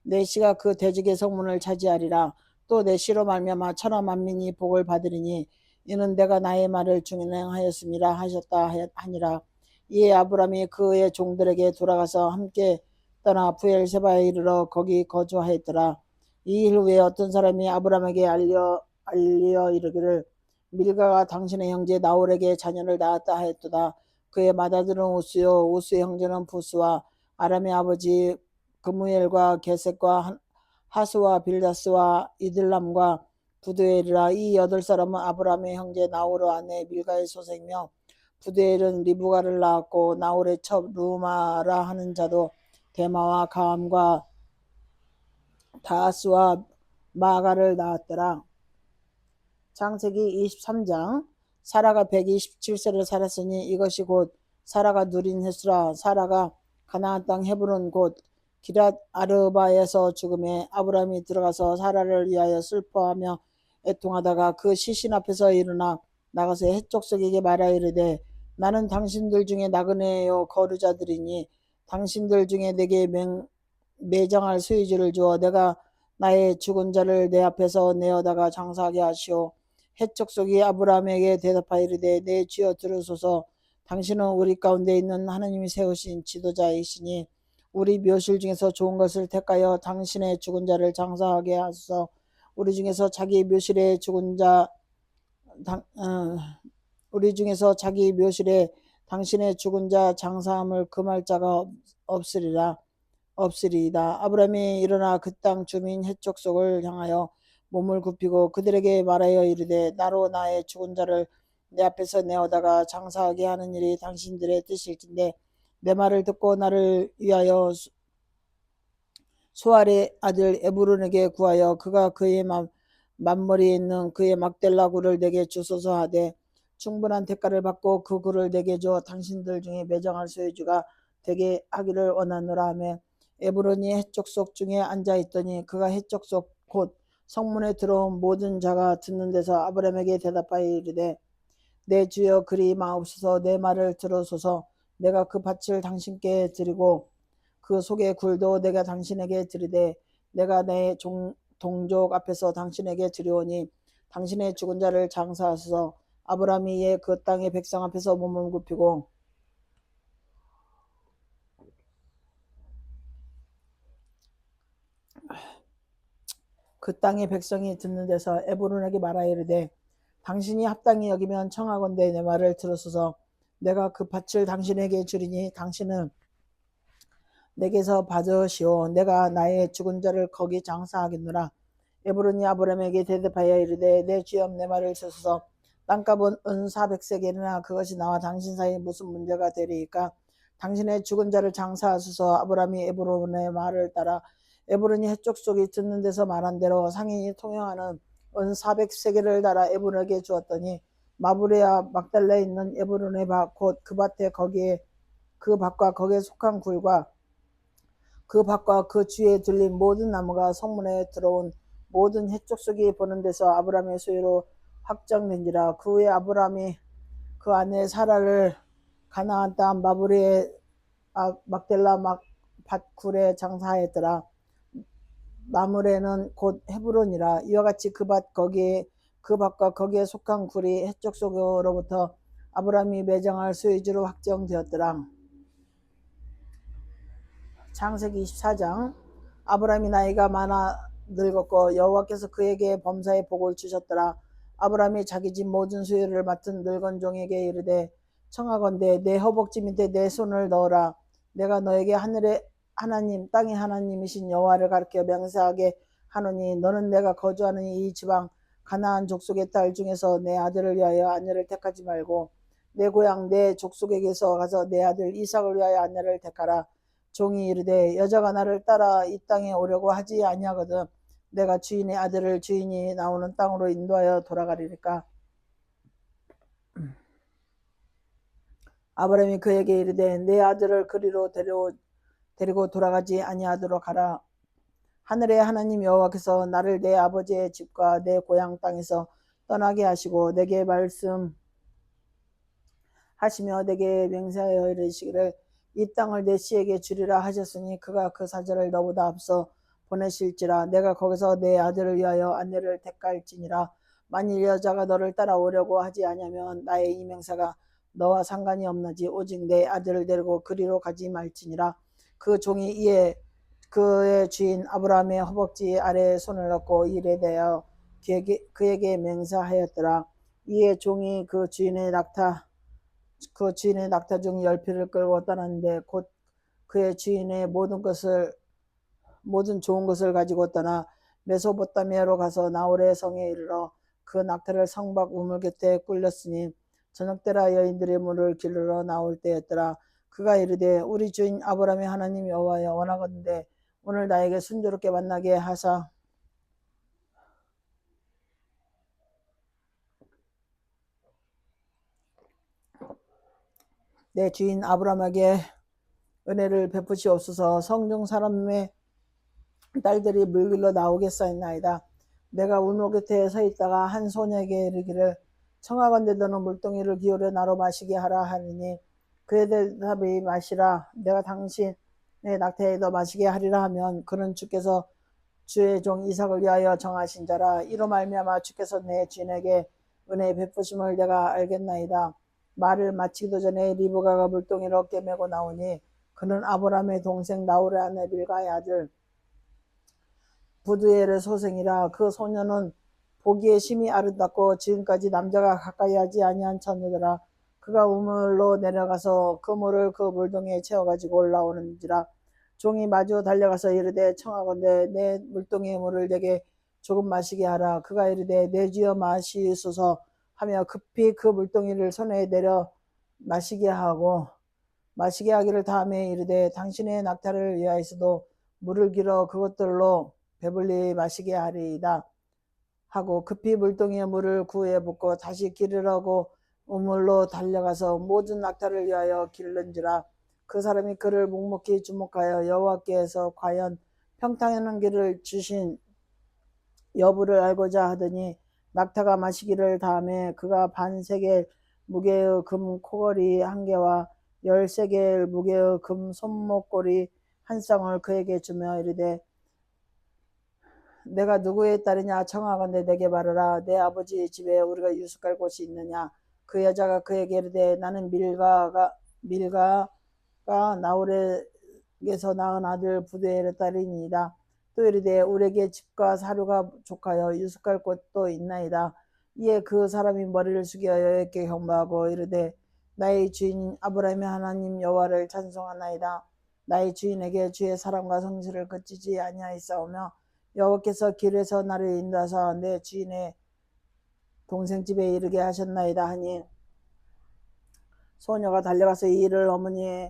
내 씨가 그 대적의 성문을 차지하리라. 또 내 씨로 말미암아 천하 만민이 복을 받으리니 이는 내가 나의 말을 준행하였음이라 하셨다 하니라. 이에 아브라함이 그의 종들에게 돌아가서 함께 떠나 브엘세바에 이르러 거기 거주하였더라. 이 일 후에 어떤 사람이 아브라함에게 알려 이르기를 밀가가 당신의 형제 나홀에게 자녀를 낳았다 하였도다. 그의 맏아들은 우스요 우스의 형제는 부스와 아람의 아버지 그무엘과 게셋과 하스와 빌다스와 이들람과 부두엘이라. 이 8사람은 아브라함의 형제 나홀의 아내 밀가의 소생이며 부두엘은 리브가를 낳았고 나홀의 첩 루마라 하는 자도 데마와 가함과 다하스와 마가를 낳았더라. 창세기 23장. 사라가 127세를 살았으니 이것이 곧 사라가 누린 횟수라. 사라가 가나안 땅 헤브론 곧 기랏 아르바에서 죽음에 아브라함이 들어가서 사라를 위하여 슬퍼하며 애통하다가 그 시신 앞에서 일어나 나가서 헷족속에게 말하여 이르되 나는 당신들 중에 나그네요 거류자들이니 당신들 중에 내게 매장할 소유지를 주어 내가 나의 죽은 자를 내 앞에서 내어다가 장사하게 하시오. 헷 족속이 아브라함에게 대답하이르되 내 주여 들으소서. 당신은 우리 가운데 있는 하나님이 세우신 지도자이시니 우리 묘실 중에서 좋은 것을 택하여 당신의 죽은 자를 장사하게 하소서. 우리 중에서 자기 묘실에 죽은 자 우리 중에서 자기 묘실에 당신의 죽은 자 장사함을 금할 자가 없으리이다. 아브라함이 일어나 그 땅 주민 헷 족속을 향하여 몸을 굽히고 그들에게 말하여 이르되 나로 나의 죽은 자를 내 앞에서 내어다가 장사하게 하는 일이 당신들의 뜻일진데 내 말을 듣고 나를 위하여 소알의 아들 에브론에게 구하여 그가 그의 만머리에 있는 그의 막델라 굴을 내게 주소서 하되 충분한 대가를 받고 그 굴을 내게 줘 당신들 중에 매장할 소유주가 되게 하기를 원하노라 하며 에브론이 헷족속 중에 앉아있더니 그가 헷족속 곧 성문에 들어온 모든 자가 듣는 데서 아브라함에게 대답하여 이르되 내 주여 그리 마옵소서. 내 말을 들으소서. 내가 그 밭을 당신께 드리고 그 속의 굴도 내가 당신에게 드리되 내가 내 동족 앞에서 당신에게 드리오니 당신의 죽은 자를 장사하소서. 아브라함이 이에 그 땅의 백성 앞에서 몸을 굽히고 그 땅의 백성이 듣는 데서 에브론에게 말하여 이르되 당신이 합당히 여기면 청하건대 내 말을 들으소서. 내가 그 밭을 당신에게 주리니 당신은 내게서 받으시오. 내가 나의 죽은 자를 거기 장사하겠노라. 에브론이 아브라함에게 대답하여 이르되 내 주여 내 말을 들으소서. 땅값은 은 400세겔이나 그것이 나와 당신 사이에 무슨 문제가 되리이까. 당신의 죽은 자를 장사하소서. 아브라함이 에브론의 말을 따라 에브론이 헷족속이 듣는 데서 말한 대로 상인이 통용하는 은 400세겔을 달아 에브론에게 주었더니 마브레와 막달라에 있는 에브론의 밭 곧 그 밭에 거기에 그 밭과 거기에 속한 굴과 그 밭과 그 주위에 들린 모든 나무가 성문에 들어온 모든 헷족속이 보는 데서 아브라함의 소유로 확정된지라. 그 후에 아브라함이 그 아내 사라를 가나안 땅 마브리의 막델라 밭굴에 장사하였더라. 마므레는 곧 헤브론이라. 이와 같이 그 밭과 거기에 속한 굴이 헷족속으로부터 아브라함이 매장할 소유지로 확정되었더라. 창세기 24장. 아브라함이 나이가 많아 늙었고 여호와께서 그에게 범사의 복을 주셨더라. 아브라함이 자기 집 모든 소유를 맡은 늙은 종에게 이르되 청하건대 내 허벅지 밑에 내 손을 넣어라. 내가 너에게 하늘의 하나님 땅의 하나님이신 여호와를 가르쳐 맹세하게 하노니 너는 내가 거주하는 이 지방 가나안 족속의 딸 중에서 내 아들을 위하여 아내를 택하지 말고 내 고향 내 족속에게서 가서 내 아들 이삭을 위하여 아내를 택하라. 종이 이르되 여자가 나를 따라 이 땅에 오려고 하지 아니하거든 내가 주인의 아들을 주인이 나오는 땅으로 인도하여 돌아가리까. 아브라함이 그에게 이르되 내 아들을 그리로 데리고 돌아가지 아니하도록 하라. 하늘의 하나님 여호와께서 나를 내 아버지의 집과 내 고향 땅에서 떠나게 하시고 내게 말씀하시며 내게 맹세하여 이르시기를 이 땅을 내 씨에게 주리라 하셨으니 그가 그 사절을 너보다 앞서 보내실지라. 내가 거기서 내 아들을 위하여 아내를 택할지니라. 만일 여자가 너를 따라오려고 하지 아니하면 나의 이 맹세가 너와 상관이 없나지 오직 내 아들을 데리고 그리로 가지 말지니라. 그 종이 이에 그의 주인 아브라함의 허벅지 아래에 손을 넣고 일에 대하여 그에게 맹세하였더라. 이에 종이 그 주인의 낙타 중 10피를 끌고 떠났는데 곧 그의 주인의 모든 좋은 것을 가지고 떠나 메소포타미아로 가서 나홀의 성에 이르러 그 낙타를 성 밖 우물 곁에 꿀렸으니 저녁때라 여인들의 물을 기르러 나올 때였더라. 그가 이르되 우리 주인 아브라함의 하나님 여호와여 원하건대 오늘 나에게 순조롭게 만나게 하사 내 주인 아브라함에게 은혜를 베푸시옵소서. 성중 사람의 딸들이 물길로 나오겠사옵나이다. 내가 우물 곁에 서 있다가 한 소녀에게 이르기를 청하건대 너는 물동이를 기울여 나로 마시게 하라 하니니 그의 대답이 마시라 내가 당신의 낙타에 너 마시게 하리라 하면 그는 주께서 주의 종 이삭을 위하여 정하신 자라. 이로 말미암아 주께서 내 주인에게 은혜 베푸심을 내가 알겠나이다. 말을 마치기도 전에 리브가가 물동이를 어깨 메고 나오니 그는 아브라함의 동생 나홀의 아내 밀가의 아들 부두엘의 소생이라. 그 소녀는 보기에 심히 아름답고 지금까지 남자가 가까이 하지 아니한 처녀더라. 그가 우물로 내려가서 그 물을 그 물동이에 채워가지고 올라오는지라. 종이 마주 달려가서 이르되 청하건대 내 물동이의 물을 내게 조금 마시게 하라. 그가 이르되 내 주여 마시소서 하며 급히 그 물동이를 손에 내려 마시게 하기를 다음에 이르되 당신의 낙타를 위하여서도 물을 길어 그것들로 배불리 마시게 하리이다 하고 급히 물동이의 물을 구에 붓고 다시 기르려고 우물로 달려가서 모든 낙타를 위하여 기르는지라. 그 사람이 그를 묵묵히 주목하여 여호와께서 과연 평탄한 길을 주신 여부를 알고자 하더니 낙타가 마시기를 다음에 그가 반세겔 무게의 금 코걸이 한 개와 10세겔 무게의 금 손목고리 한 쌍을 그에게 주며 이르되 내가 누구의 딸이냐 청하건대 내게 말하라. 내 아버지 집에 우리가 유숙할 곳이 있느냐. 그 여자가 그에게 이르되 나는 밀가가 나홀에게서 낳은 아들 부두엘의 딸이니이다. 또 이르되 우리에게 집과 사료가 족하여 유숙할 곳도 있나이다. 이에 그 사람이 머리를 숙여 여호와께 경배하고 이르되 나의 주인 아브라함의 하나님 여호와를 찬송하나이다. 나의 주인에게 주의 사랑과 성실을 그치지 아니하였사오며 여호와께서 길에서 나를 인도하사 내 주인의 동생 집에 이르게 하셨나이다 하니 소녀가 달려가서 이 일을 어머니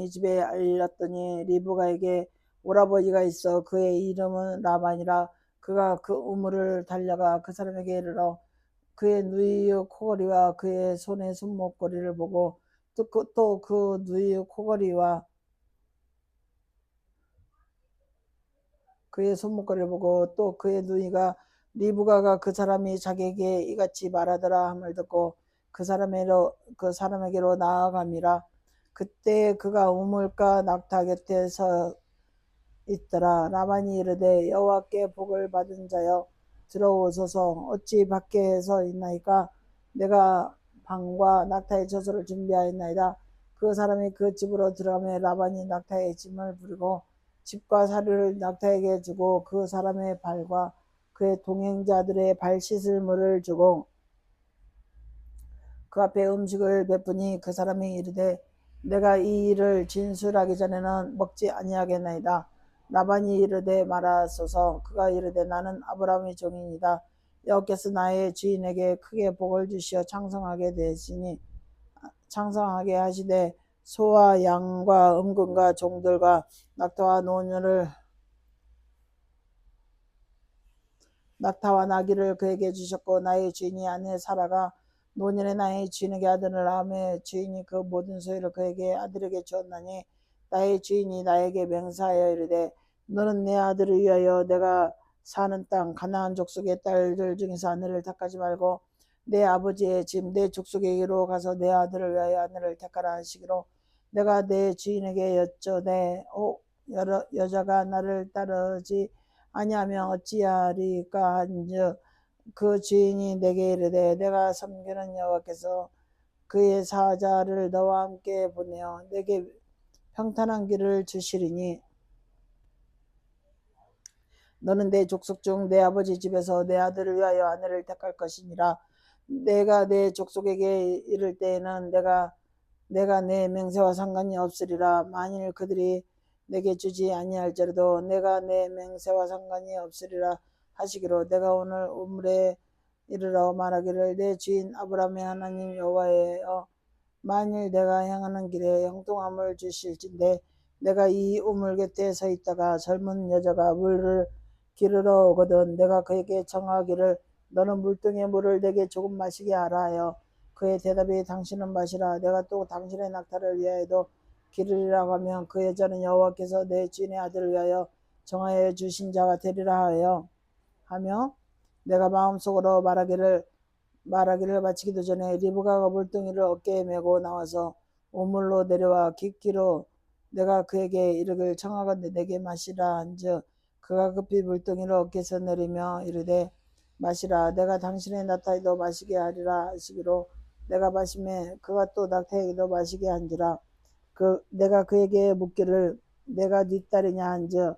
집에 알렸더니 리브가에게 오라버니가 있어 그의 이름은 라반이라. 그가 그 우물을 달려가 그 사람에게 이르러 그의 누이의 코걸이와 그의 손의 손목걸이를 보고 또 그 누이의 코걸이와 그의 손목걸이를 보고 또 그의 누이가 리브가가 그 사람이 자기에게 이같이 말하더라 함을 듣고 그 사람에게로 나아감이라. 그때 그가 우물가 낙타 곁에 서 있더라. 라반이 이르되 여호와께 복을 받은 자여 들어오소서. 어찌 밖에 서 있나이까. 내가 방과 낙타의 처소를 준비하였나이다. 그 사람이 그 집으로 들어가며 라반이 낙타의 짐을 부리고 집과 사료를 낙타에게 주고 그 사람의 발과 그의 동행자들의 발 씻을 물을 주고 그 앞에 음식을 베푸니 그 사람이 이르되 내가 이 일을 진술하기 전에는 먹지 아니하겠나이다. 라반이 이르되 말하소서. 그가 이르되 나는 아브라함의 종이니이다. 여호와께서 나의 주인에게 크게 복을 주시어 창성하게 하시되 소와 양과 음금과 종들과 낙타와 나귀를 그에게 주셨고 나의 주인이 아내 사라가 노년에 나의 주인에게 아들을 낳으며 주인이 그 모든 소유를 그에게 아들에게 주었나니 나의 주인이 나에게 맹세하여 이르되 너는 내 아들을 위하여 내가 사는 땅 가나안 족속의 딸들 중에서 아내를 택하지 말고 내 아버지의 집 내 족속에게로 가서 내 아들을 위하여 아내를 택하라 하시기로 내가 내 주인에게 여쭤되 여자가 나를 따르지 아니하면 어찌하리까 한즉 그 주인이 내게 이르되 내가 섬기는 여호와께서 그의 사자를 너와 함께 보내어 내게 평탄한 길을 주시리니 너는 내 족속 중 내 아버지 집에서 내 아들을 위하여 아내를 택할 것이니라. 내가 내 족속에게 이를 때에는 내가 내 맹세와 상관이 없으리라. 만일 그들이 내게 주지 아니할지라도 내가 내 맹세와 상관이 없으리라 하시기로 내가 오늘 우물에 이르러 말하기를 내 주인 아브라함의 하나님 여호와여 만일 내가 행하는 길에 형통함을 주실진데 내가 이 우물 곁에 서 있다가 젊은 여자가 물을 기르러 오거든 내가 그에게 청하기를 너는 물등의 물을 내게 조금 마시게 하라 하여 그의 대답이 당신은 마시라. 내가 또 당신의 낙타를 위하여도 기르리라고 하면 그 여자는 여호와께서 내 주인의 아들을 위하여 정하여 주신 자가 되리라 하며 내가 마음속으로 말하기를 말하기를 마치기도 전에 리브가가 물동이를 어깨에 메고 나와서 우물로 내려와 깊기로 내가 그에게 이르길 청하건대 내게 마시라 한즉 그가 급히 물동이를 어깨에서 내리며 이르되 마시라 내가 당신의 낙타에도 마시게 하리라 하시기로 내가 마시매 그가 또 낙타에게도 마시게 한지라 내가 그에게 묻기를 내가 네 딸이냐 한즉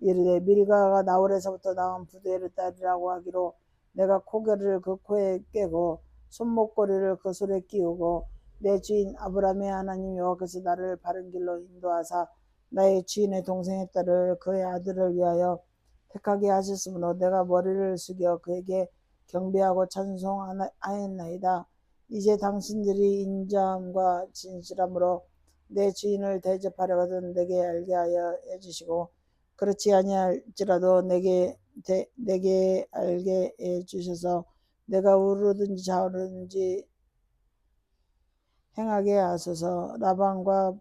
이르되 밀가가 나홀에서부터 나온 부두엘의 딸이라고 하기로 내가 고개를 그 코에 꿰고 손목고리를 그 손에 끼우고 내 주인 아브라함의 하나님 여호와께서 나를 바른 길로 인도하사 나의 주인의 동생의 딸을 그의 아들을 위하여 택하게 하셨으므로 내가 머리를 숙여 그에게 경배하고 찬송하였나이다. 이제 당신들이 인자함과 진실함으로 내 주인을 대접하려거든 내게 알게 하여 해주시고 그렇지 아니할지라도 내게 알게 해주셔서 내가 우르든지 좌우르든지 행하게 하소서. 라반과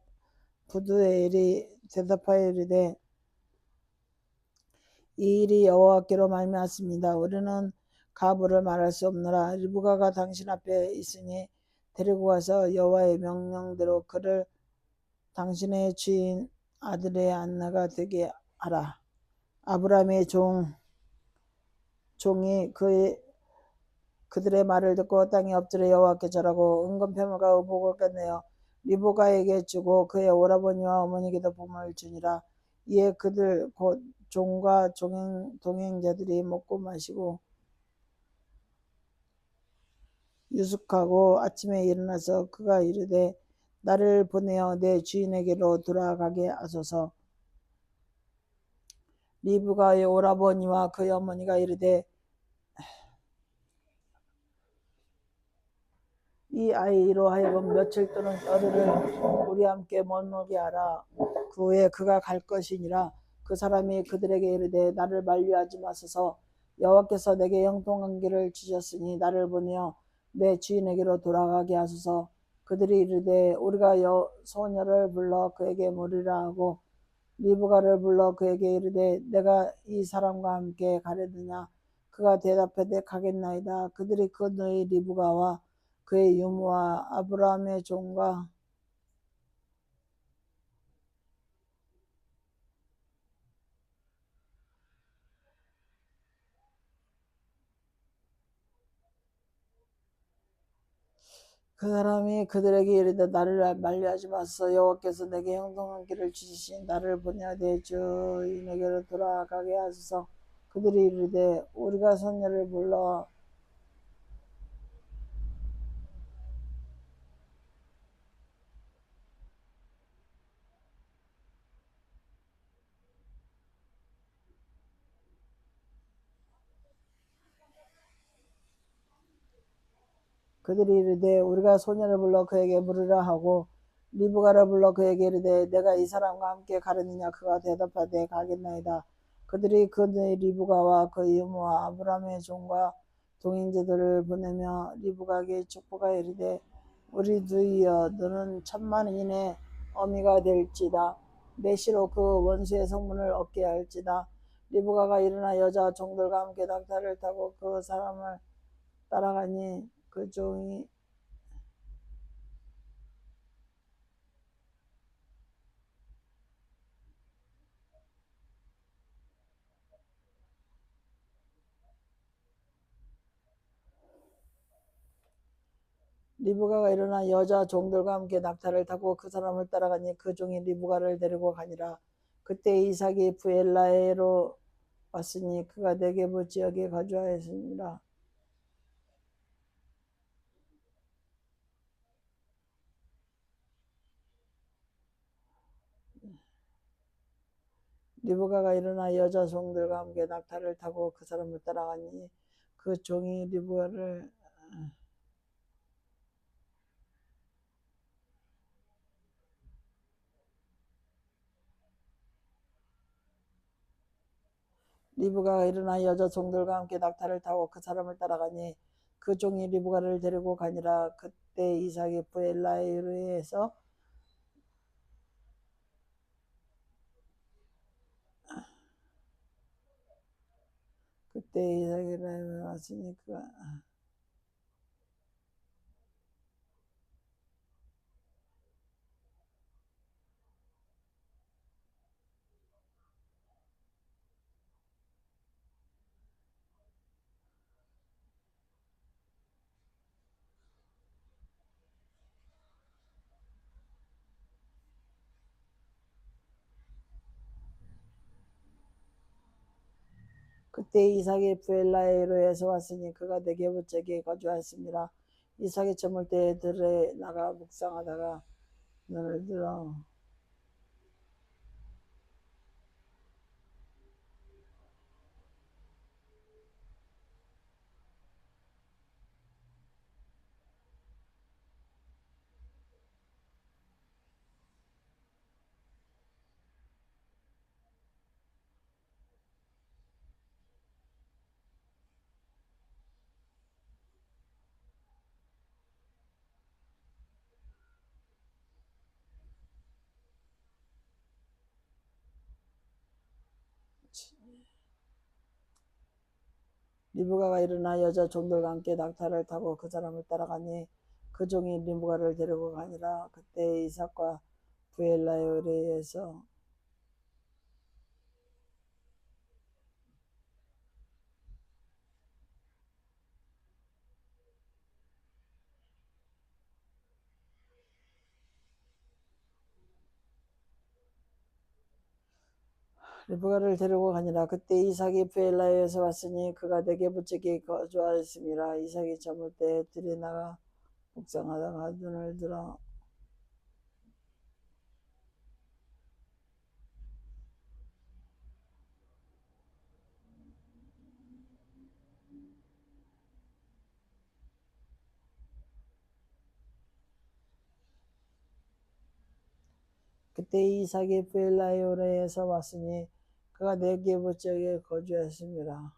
부두엘이 대답하여 이르되 이 일이 여호와께로 말미암았습니다. 우리는 가부를 말할 수 없노라. 리브가가 당신 앞에 있으니 데리고 가서 여호와의 명령대로 그를 당신의 주인 아들의 안나가 되게 하라. 아브라함의 종이 그들의 말을 듣고 땅에 엎드려 여호와께 절하고 은금패물과 의복을 끝내어 리브가에게 주고 그의 오라버니와 어머니에게도 보물을 주니라. 이에 그들 곧 종과 동행자들이 먹고 마시고 유숙하고 아침에 일어나서 그가 이르되 나를 보내어 내 주인에게로 돌아가게 하소서. 리브가의 오라버니와 그의 어머니가 이르되 이 아이로 하여금 며칠 또는 열흘을 우리 함께 머물게 하라. 그 후에 그가 갈 것이니라. 그 사람이 그들에게 이르되 나를 만류하지 마소서. 여호와께서 내게 형통한 길을 주셨으니 나를 보내어 내 주인에게로 돌아가게 하소서. 그들이 이르되 우리가 소녀를 불러 그에게 물으라 하고 리브가를 불러 그에게 이르되 내가 이 사람과 함께 가려느냐. 그가 대답하되 가겠나이다. 그들이 그 너희 리브가와 그의 유모와 아브라함의 종과 그 사람이 그들에게 이르되 나를 만류하지 마소서. 여호와께서 내게 형통한 길을 주시니 나를 보내어 내 주인에게로 돌아가게 하소서. 그들이 이르되 우리가 소녀를 불러 그들이 이르되 우리가 소녀를 불러 그에게 물으라 하고 리브가를 불러 그에게 이르되 내가 이 사람과 함께 가려느냐. 그가 대답하되 가겠나이다. 그들이 그 리브가와 그 이모와 아브라함의 종과 동행자들을 보내며 리브가에게 축복하여 이르되 우리 두이여 너는 천만인의 어미가 될지다. 내시로 그 원수의 성문을 얻게 할지다. 리브가가 일어나 여자 종들과 함께 낙타를 타고 그 사람을 따라가니 그 종이 리브가가 일어나 여자 종들과 함께 낙타를 타고 그 사람을 따라가니 그 종이 리브가를 데리고 가니라. 그때 이삭이 부엘라에로 왔으니 그가 네게부 지역에 거주하였으니라. 리브가가 일어나 여자 종들과 함께 낙타를 타고 그 사람을 따라가니 그 종이 리브가가 일어나 여자 종들과 함께 낙타를 타고 그 사람을 따라가니 그 종이 리브가를 데리고 가니라. 그때 이삭이 부엘라에로에서 그때 이삭이 라헬에 왔으니 그가 그때 이삭이 부엘라에로에서 왔으니 그가 내게 부쩍이 거주하였습니다. 이삭이 저물 때에 들에 나가 묵상하다가 눈을 들어 리브가가 일어나 여자 종들과 함께 낙타를 타고 그 사람을 따라가니 그 종이 리브가를 데리고 가니라. 그때 이삭과 부엘라에로에서 리브가를 데리고 가니라. 그때 이삭이 부엘라에서 왔으니 그가 내게 부쩍이 거주하였습니다. 이삭이 저물 때에 들에 나가 묵상하다가 눈을 들어 그때 이삭이 부엘라에로에서 왔으니 그가 내게 부쩍이 거주하였습니다.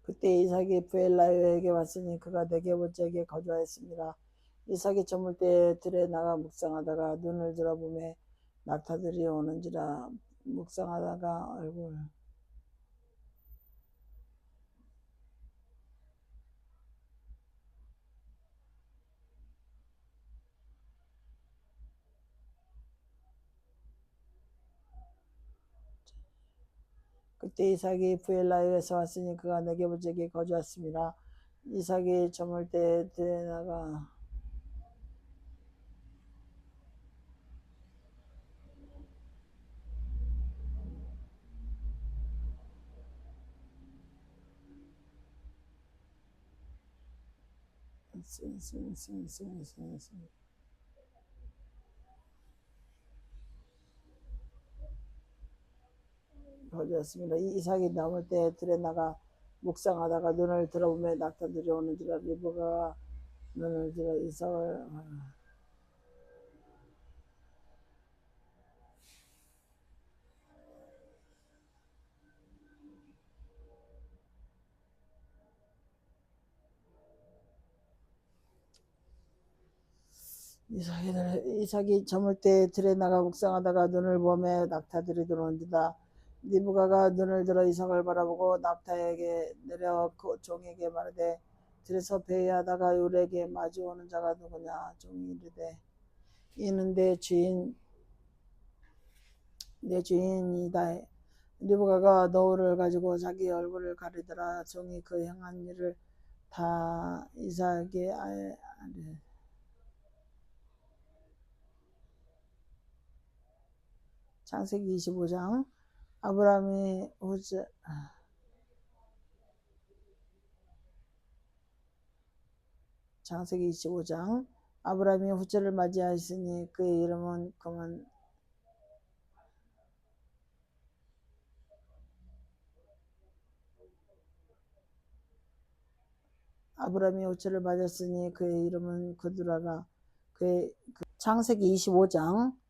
그때 이삭이 부엘라에로에게 왔으니 그가 내게 부쩍이 거주하였습니다. 이삭이 저물 때에 들에 나가 묵상하다가 눈을 들어보매 낙타들이 오는지라. 묵상하다가 얼굴 그때 이삭이 부엘라에서 왔으니 그가 내게 부쩍이 거주하였습니다. 이삭이 저물 때에 들에 나가 거주하였습니다. 이삭이 남을 때에 들에 나가 묵상하다가 눈을 들어보며 낙타들이 오는지라. 리브가가 눈을 들어 이삭을 이삭이 저물 때에 들에 나가 묵상하다가 눈을 보매 낙타들이 들어온지라. 리브가가 눈을 들어 이삭을 바라보고 낙타에게 내려 그 종에게 말하되 들에서 배회하다가 우리에게 마주오는 자가 누구냐. 종이 이르되 이는 내 주인이다. 리브가가 너울을 가지고 자기 얼굴을 가리더라. 종이 그 행한 일을 다 이삭에게 아뢰. 창세기 25장. 아브라함이 후자 창세기 25장. 아브라함이 후처를 맞이하였으니 그의 이름은 그만 아브라함이 후처를 맞았으니 그의 이름은 그두라라. 창세기 25장.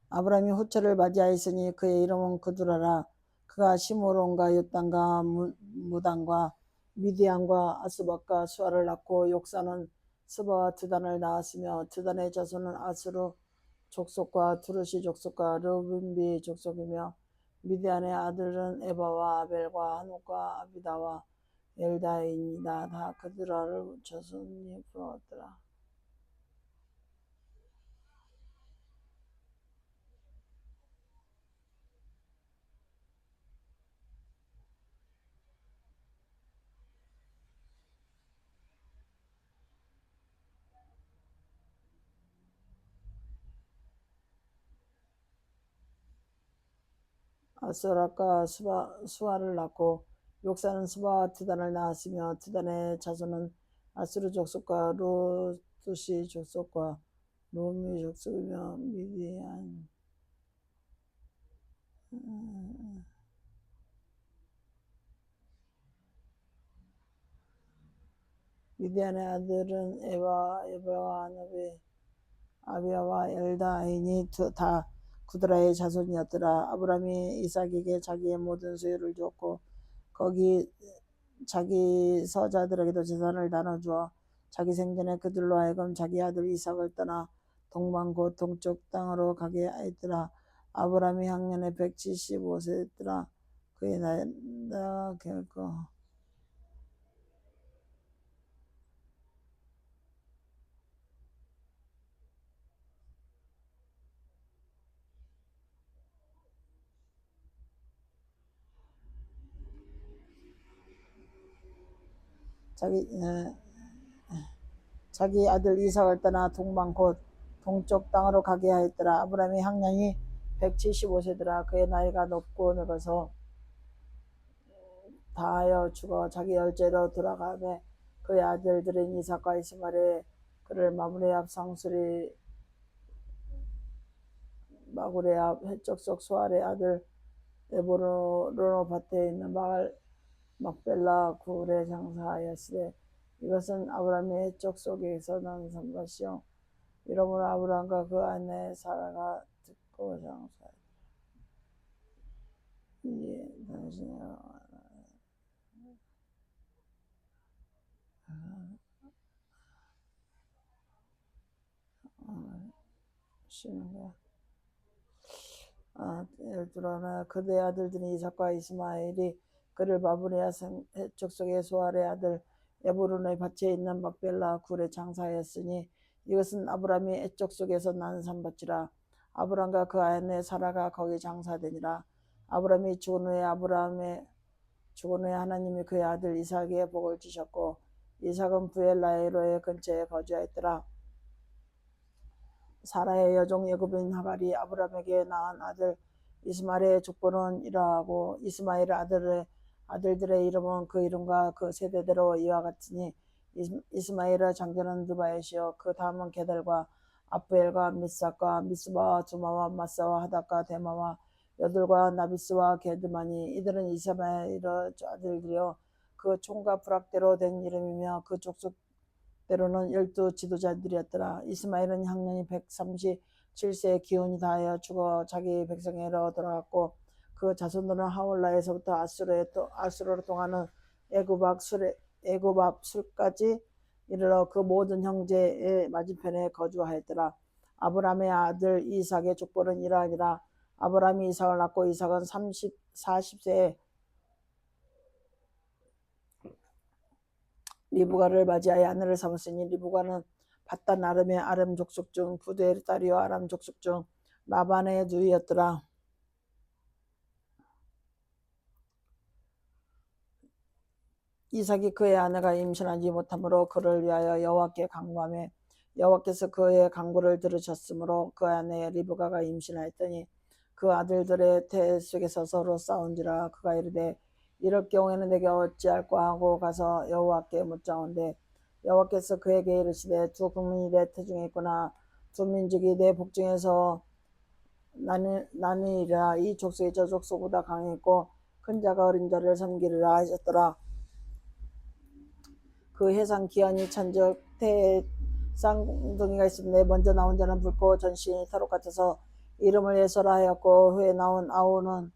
아브라함이 후처를 맞이하였으니 그의 이름은 그두라라. 그가 시므론과 요단과 무단과 미디안과 아스박과 수아를 낳고 욕사는 스바와 드단을 낳았으며 드단의 자손은 아스루 족속과 두르시 족속과 르빈비 족속이며 미디안의 아들은 에바와 아벨과 한옥과 아비다와 엘다인이다. 다 그들을 자손이 부러웠더라. 아스락과 수아를 낳고 욕사는 스바와 드단을 낳았으며 드단의 자손은 아스르 족속과 루투시 족속과 룸미 족속이며 미디안의 아들은 에바와 아비아와 엘다인이 다 구드라의 자손이었더라. 아브라함이 이삭에게 자기의 모든 소유를 주었고 거기 자기 서자들에게도 재산을 나눠주어 자기 생전에 그들로 하여금 자기 아들 이삭을 떠나 동방 곧 동쪽 땅으로 가게 하였더라. 아브라함이 향년에 175세였더라. 그의 나이가 결코 자기 아들 이삭을 떠나 동방 곧 동쪽 땅으로 가게 하였더라. 아브라함의 향년이 175세더라. 그의 나이가 높고 늙어서 다하여 죽어 자기 열제로 돌아가매 그의 아들들은 이삭과 이스마엘에 그를 마므레압 상수리 마구레압 해적속 수알의 아들 에보로노 밭에 있는 막벨라 굴에 장사하였으되 이것은 아브라함의 해적 속에서 난 산밭이요 이러므로 아브라함과 그 아내 사라가 듣고 장사하였다. 이에 당신이 쉬는 거야. 열두라나 그의 아들들이 이삭과 이스마엘이 그를 바브레아 족속의 소알의 아들 에브론의 밭에 있는 막벨라 굴에 장사하였으니 이것은 아브라함이 애적 속에서 난 산밭이라. 아브람과 그 아내 사라가 거기 장사되니라. 아브라함이 죽은 후에 하나님이 그의 아들 이삭에게 복을 주셨고 이삭은 부엘라헤로의 근처에 거주하였더라. 사라의 여종 예굽인 하갈이 아브라함에게 낳은 아들 이스마엘의 족보는 이러하고 이스마엘의 아들들의 이름은 그 이름과 그 세대대로 이와 같으니 이스마엘의 장자는 느바엣이요 그 다음은 게달과 아프엘과 미삭과 미스바와 두마와 마사와 하닥과 데마와 여들과 나비스와 게드마니 이들은 이스마엘의 아들들이요 그 총과 부락대로 된 이름이며 그 족속대로는 12 지도자들이었더라. 이스마엘은 향년이 137세의 기운이 다하여 죽어 자기 백성에로 돌아갔고 그 자손들은 하울라에서부터 아수르로 통하는 애굽 앞 술까지 이르러 그 모든 형제의 맞은편에 거주하였더라. 아브라함의 아들 이삭의 족보는 이러하니라. 아브라함이 이삭을 낳고 이삭은 40세에 리브가를 맞이하여 아내를 삼았으니 리브가는 바단 아람의 아람 족속 중 부두엘의 딸이요 아람 족속 중 라반의 누이였더라. 이삭이 그의 아내가 임신하지 못하므로 그를 위하여 여호와께 간구하며 여호와께서 그의 간구를 들으셨으므로 그 아내 리브가가 임신하였더니 그 아들들의 태 속에서 서로 싸운지라. 그가 이르되 이럴 경우에는 내게 어찌할까 하고 가서 여호와께 묻자온대 여호와께서 그에게 이르시되 두 국민이 내 태중에 있구나 두 민족이 내 복중에서 나뉘리라. 이 족속이 저 족속보다 강했고 큰 자가 어린 자를 섬기리라 하셨더라. 그 해상 기한이 천적 태에 쌍둥이가 있었는데 먼저 나온 자는 붉고 전신이 털옷 같아서 이름을 에서라 하였고 후에 나온 아우는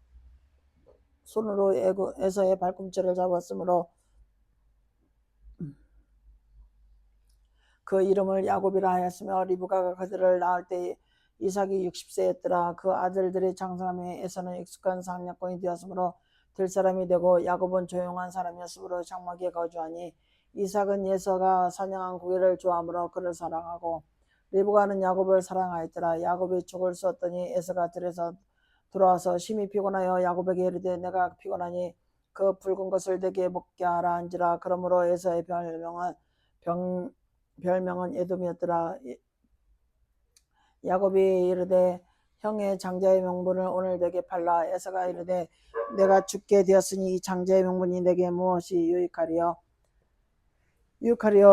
손으로 에서의 발꿈치를 잡았으므로 그 이름을 야곱이라 하였으며 리브가가 그들을 낳을 때 이삭이 60세였더라. 그 아들들의 장성함에 에서는 익숙한 상략권이 되었으므로 될 사람이 되고 야곱은 조용한 사람이었으므로 장막에 거주하니 이삭은 예서가 사냥한 고기를 좋아하므로 그를 사랑하고 리브가는 야곱을 사랑하였더라. 야곱이 죽을 쏘았더니 에서가 들에서 돌아와서 심히 피곤하여 야곱에게 이르되 내가 피곤하니 그 붉은 것을 내게 먹게 하라 한지라. 그러므로 에서의 별명은 에돔이었더라. 야곱이 이르되 형의 장자의 명분을 오늘 내게 팔라. 에서가 이르되 내가 죽게 되었으니 이 장자의 명분이 내게 무엇이 유익하리요.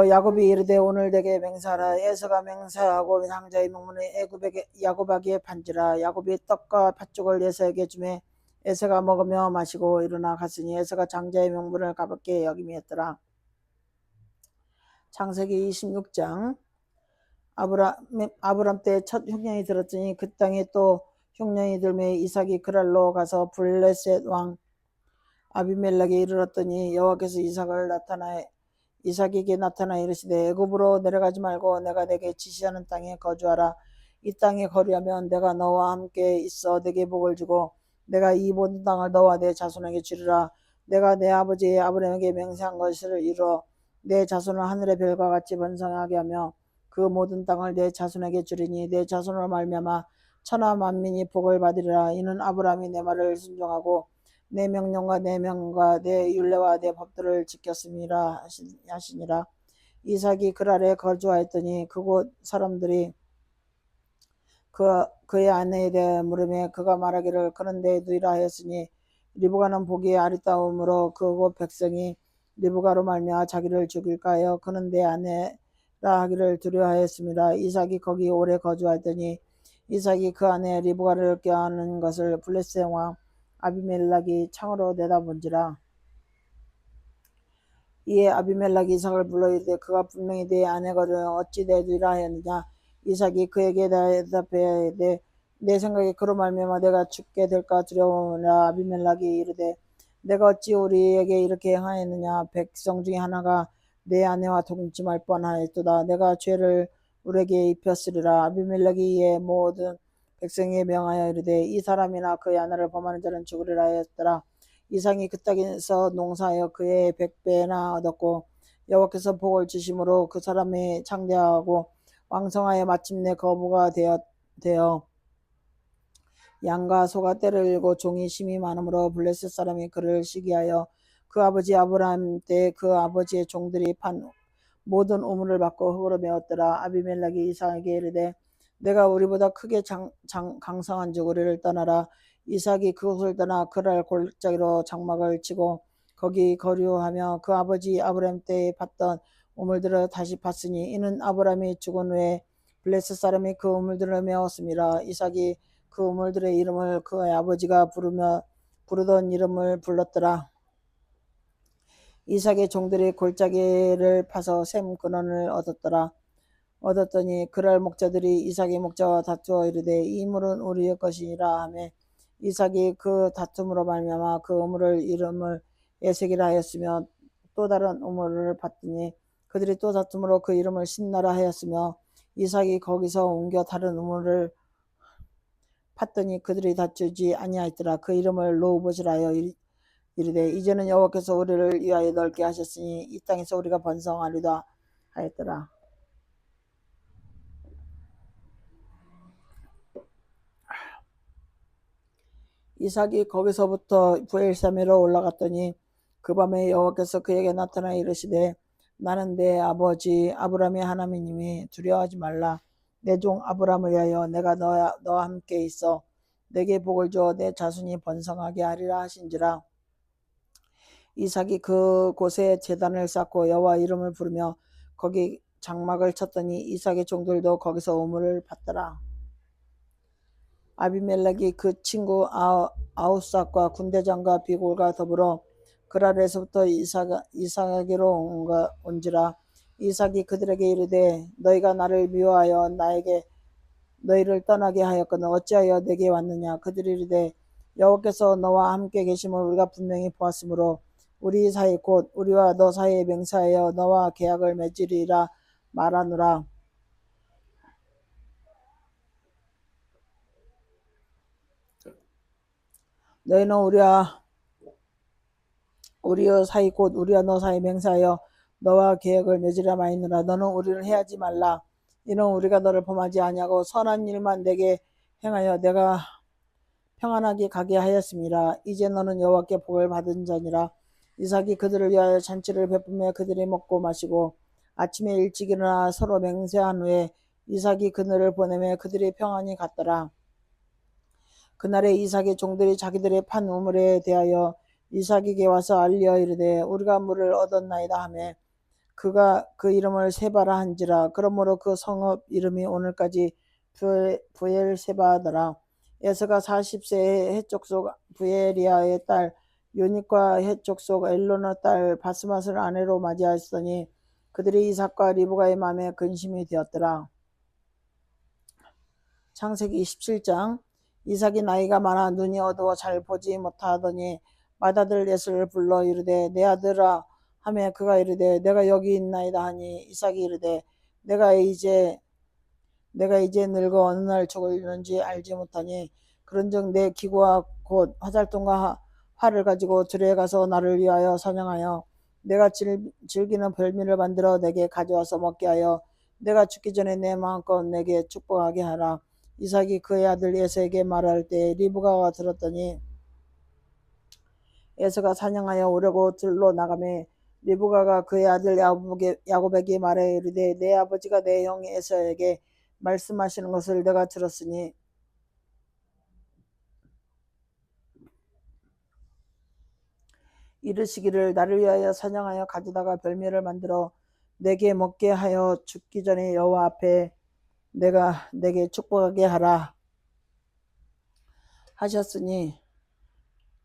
야곱이 이르되 오늘 내게 맹세하라. 에서가 맹세하고 장자의 명분을 야곱에게 판지라. 야곱이 떡과 팥죽을 에서에게 주매 에서가 먹으며 마시고 일어나 갔으니 에서가 장자의 명분을 가볍게 여김이었더라. 창세기 26장. 아브람 때 첫 흉년이 들었더니 그 땅에 또 흉년이 들매 이삭이 그랄로 가서 블레셋 왕 아비멜렉에 이르렀더니 여호와께서 이삭에게 나타나 이르시되 애굽으로 내려가지 말고 내가 내게 지시하는 땅에 거주하라. 이 땅에 거류하면 내가 너와 함께 있어 내게 복을 주고 내가 이 모든 땅을 너와 내 자손에게 주리라. 내가 내 아버지 아브라함에게 맹세한 것을 이루어 내 자손을 하늘의 별과 같이 번성하게 하며 그 모든 땅을 내 자손에게 주리니 내 자손으로 말미암아 천하 만민이 복을 받으리라. 이는 아브라함이 내 말을 순종하고 내 명령과 내 명과 내 율례와 내 법들을 지켰음이라 하시니라. 이삭이 그랄에 거주하였더니 그곳 사람들이 그의 아내에 대해 물으매 그가 말하기를 그는 내 누이라 하였으니 리브가는 보기에 아리따움으로 그곳 백성이 리브가로 말미암아 자기를 죽일까 하여 그는 내 아내라 하기를 두려워하였습니다. 이삭이 거기 오래 거주하였더니 이삭이 그 아내 리브가를 껴안은 것을 블레셋 왕 아비멜렉이 창으로 내다본지라. 이에 아비멜렉이 이삭을 불러 이르되 그가 분명히 내 아내거든 어찌 내 누이라 하였느냐. 이삭이 그에게 대답하되 내 생각에 그로 말미암아 내가 죽게 될까 두려우니라. 아비멜렉이 이르되 내가 어찌 우리에게 이렇게 행하였느냐. 백성 중에 하나가 내 아내와 동침할 뻔하였도다. 내가 죄를 우리에게 입혔으리라. 아비멜렉이 이에 모든 백성에게 명하여 이르되 이 사람이나 그의 아내를 범하는 자는 죽으리라 하였더라. 이삭이 그 땅에서 농사하여 그의 100배나 얻었고 여호와께서 복을 주심으로 그 사람이 창대하고 왕성하여 마침내 거부가 되어 양과 소가 때를 일고 종이 심이 많으므로 블레셋 사람이 그를 시기하여 그 아버지 아브라함 때 그 아버지의 종들이 판 모든 우물을 받고 흙으로 메웠더라. 아비멜렉이 이삭에게 이르되 내가 우리보다 크게 강성한즉 우리를 떠나라. 이삭이 그곳을 떠나 그랄 골짜기로 장막을 치고 거기 거류하며 그 아버지 아브라함 때에 팠던 우물들을 다시 팠으니 이는 아브라함이 죽은 후에 블레셋 사람이 그 우물들을 메웠습니다. 이삭이 그 우물들의 이름을 그의 아버지가 부르던 이름을 불렀더라. 이삭의 종들이 골짜기를 파서 샘 근원을 얻었더니 그랄 목자들이 이삭의 목자와 다투어 이르되 이 물은 우리의 것이니라 하매 이삭이 그 다툼으로 말미암아 그 우물을 이름을 에색이라 하였으며 또 다른 우물을 팠더니 그들이 또 다툼으로 그 이름을 신나라 하였으며 이삭이 거기서 옮겨 다른 우물을 팠더니 그들이 다투지 아니하였더라. 그 이름을 르호봇이라 하여 이르되 이제는 여호와께서 우리를 위하여 넓게 하셨으니 이 땅에서 우리가 번성하리다 하였더라. 이삭이 거기서부터 부엘사메로 올라갔더니 그 밤에 여호와께서 그에게 나타나 이르시되 나는 내 아버지 아브라함의 하나님이니 두려워하지 말라. 내 종 아브라함을 위하여 내가 너와 함께 있어 내게 복을 주어 내 자손이 번성하게 하리라 하신지라. 이삭이 그곳에 제단을 쌓고 여호와 이름을 부르며 거기 장막을 쳤더니 이삭의 종들도 거기서 우물을 팠더라. 아비멜렉이 그 친구 아우삭과 군대장과 비골과 더불어 그랄에서부터 이삭에게로 온지라. 이삭이 그들에게 이르되 너희가 나를 미워하여 너희를 떠나게 하였거늘 어찌하여 내게 왔느냐. 그들이 이르되 여호와께서 너와 함께 계심을 우리가 분명히 보았으므로 우리 사이 곧 우리와 너 사이에 맹세하여 너와 계약을 맺으리라 말하노라. 너희는 우리와 우리의 사이 곧 우리와 너 사이 맹세하여 너와 계획을 맺으려 마이느라. 너는 우리를 해하지 말라. 이는 우리가 너를 범하지 아니하고 선한 일만 내게 행하여 내가 평안하게 가게 하였습니다. 이제 너는 여호와께 복을 받은 자니라. 이삭이 그들을 위하여 잔치를 베푸며 그들이 먹고 마시고 아침에 일찍 일어나 서로 맹세한 후에 이삭이 그들을 보내며 그들이 평안히 갔더라. 그날에 이삭의 종들이 자기들의 판 우물에 대하여 이삭에게 와서 알려 이르되 우리가 물을 얻었나이다 하며 그가 그 이름을 세바라 한지라. 그러므로 그 성읍 이름이 오늘까지 부엘세바더라. 에서가 40세에 해족속 부에리아의 딸 요닉과 해족속 엘로너 딸 바스맛을 아내로 맞이하였으니 그들이 이삭과 리브가의 마음에 근심이 되었더라. 창세기 27장. 이삭이 나이가 많아 눈이 어두워 잘 보지 못하더니 맏아들 에서를 불러 이르되 내 아들아 하며 그가 이르되 내가 여기 있나이다 하니 이삭이 이르되 내가 이제 늙어 어느 날 죽을는지 알지 못하니 그런즉 내 기구와 곧 화살통과 활을 가지고 들에 가서 나를 위하여 사냥하여 내가 즐기는 별미를 만들어 내게 가져와서 먹게 하여 내가 죽기 전에 내 마음껏 내게 축복하게 하라. 이삭이 그의 아들 에서에게 말할 때 리브가가 들었더니 에서가 사냥하여 오려고 들로 나가매 리브가가 그의 아들 야곱에게 말해 이르되 내 아버지가 내 형 에서에게 말씀하시는 것을 내가 들었으니 이르시기를 나를 위하여 사냥하여 가져다가 별미를 만들어 내게 먹게 하여 죽기 전에 여호와 앞에 내가 내게 축복하게 하라 하셨으니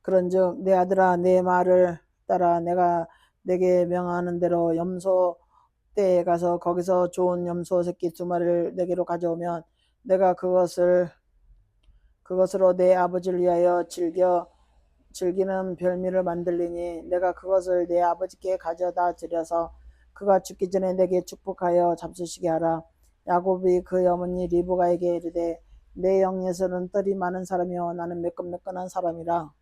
그런즉 내 아들아 내 말을 따라 내가 내게 명하는 대로 염소 떼에 가서 거기서 좋은 염소 새끼 2마리를 내게로 가져오면 내가 그것으로 내 아버지를 위하여 즐기는 별미를 만들리니 내가 그것을 내 아버지께 가져다 드려서 그가 죽기 전에 내게 축복하여 잡수시게 하라. 야곱이 그 어머니 리브가에게 이르되 내 영에서는 뜰이 많은 사람이요 나는 매끈매끈한 사람이라.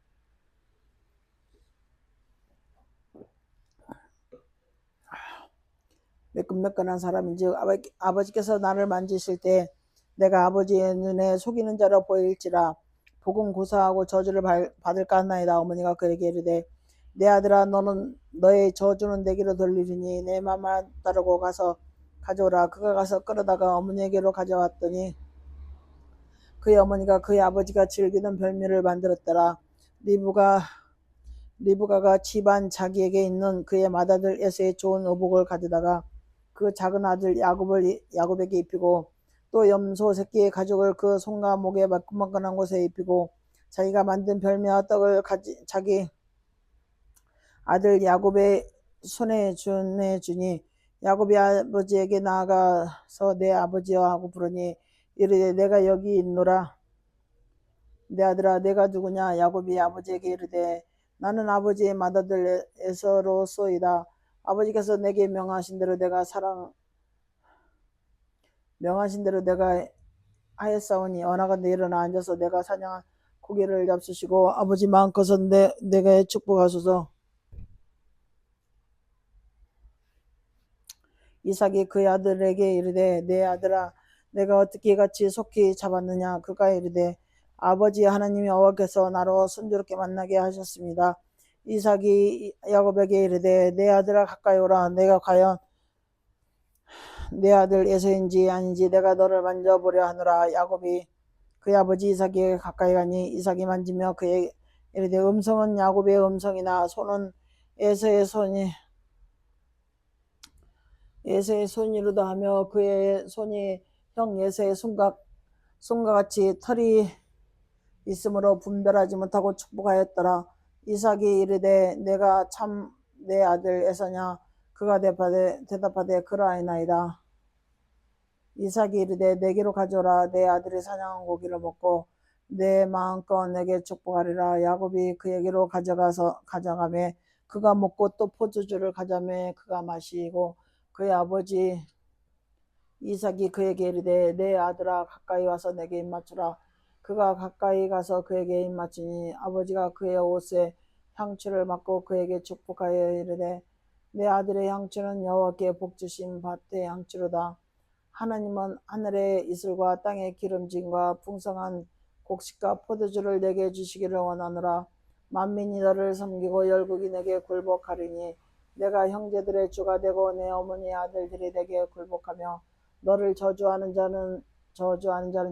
매끈매끈한 사람인즉 아버지께서 나를 만지실 때 내가 아버지의 눈에 속이는 자로 보일지라. 복은 고사하고 저주를 받을까 하나이다. 어머니가 그에게 이르되 내 아들아 너는 너의 저주는 내게로 돌리리니 내 맘을 따르고 가서 가져오라. 그가 가서 끌어다가 어머니에게로 가져왔더니 그의 어머니가 그의 아버지가 즐기는 별미를 만들었더라. 리브가가 집안 자기에게 있는 그의 맏아들 에서의 좋은 의복을 가져다가 그 작은 아들 야곱에게 입히고 또 염소 새끼의 가죽을 그 손과 목에 매끈매끈한 곳에 입히고 자기가 만든 별미와 떡을 자기 아들 야곱의 손에 주니 야곱이 아버지에게 나아가서 내 아버지여 하고 부르니 이르되 내가 여기 있노라. 내 아들아 내가 누구냐. 야곱이 아버지에게 이르되 나는 아버지의 맏아들 에서로소이다. 아버지께서 내게 명하신 대로 내가 하였사오니 언하건대 일어나 앉아서 내가 사냥한 고기를 잡수시고 아버지 마음껏은 내게 축복하소서. 이삭이 그의 아들에게 이르되 내 아들아 내가 어떻게 같이 속히 잡았느냐. 그가 이르되 아버지 하나님이 여호와께서 나로 순조롭게 만나게 하셨습니다. 이삭이 야곱에게 이르되 내 아들아 가까이 오라. 내가 과연 내 아들 에서인지 아닌지 내가 너를 만져보려 하노라. 야곱이 그의 아버지 이삭에게 가까이 가니 이삭이 만지며 그의 이르되 음성은 야곱의 음성이나 손은 에서의 손이로다 하며 그의 손이 형 에서의 손과 같이 털이 있으므로 분별하지 못하고 축복하였더라. 이삭이 이르되 내가 참 내 아들 에서냐. 그가 대답하되 그러하나이다. 이삭이 이르되 내게로 가져오라. 내 아들이 사냥한 고기를 먹고 내 마음껏 내게 축복하리라. 야곱이 그에게로 가져가매 그가 먹고 또 포도주를 가져가매 그가 마시고 그의 아버지 이삭이 그에게 이르되 내 아들아 가까이 와서 내게 입맞추라. 그가 가까이 가서 그에게 입맞추니 아버지가 그의 옷에 향추를 맡고 그에게 축복하여 이르되 내 아들의 향추는 여호와께 복주신 밭의 향추로다. 하나님은 하늘의 이슬과 땅의 기름짐과 풍성한 곡식과 포도주를 내게 주시기를 원하노라. 만민이 너를 섬기고 열국이 내게 굴복하리니 내가 형제들의 주가 되고 내 어머니의 아들들이 내게 굴복하며 너를 저주하는 자는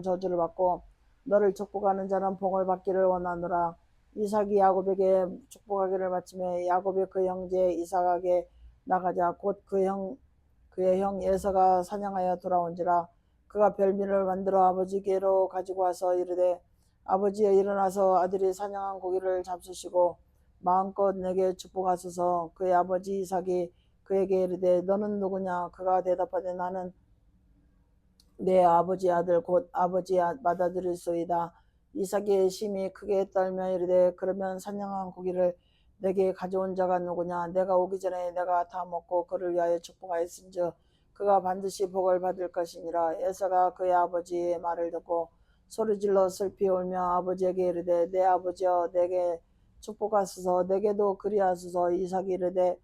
저주를 받고 너를 축복하는 자는 복을 받기를 원하노라. 이삭이 야곱에게 축복하기를 바치며 야곱이 그 형제 이삭에게 나가자. 곧 그의 형 에서가 사냥하여 돌아온지라. 그가 별미를 만들어 아버지께로 가지고 와서 이르되 아버지여 일어나서 아들이 사냥한 고기를 잡수시고 마음껏 내게 축복하소서. 그의 아버지 이삭이 그에게 이르되 너는 누구냐? 그가 대답하되 나는 내 아버지 아들 곧 아버지 맏아들이소이다. 이삭이 심히 크게 떨며 이르되 그러면 사냥한 고기를 내게 가져온 자가 누구냐? 내가 오기 전에 내가 다 먹고 그를 위하여 축복하였은즉 그가 반드시 복을 받을 것이니라. 에서가 그의 아버지의 말을 듣고 소리질러 슬피 울며 아버지에게 이르되 내 아버지여 내게 축복하소서. 내게도 그리하소서. 이삭이 이르되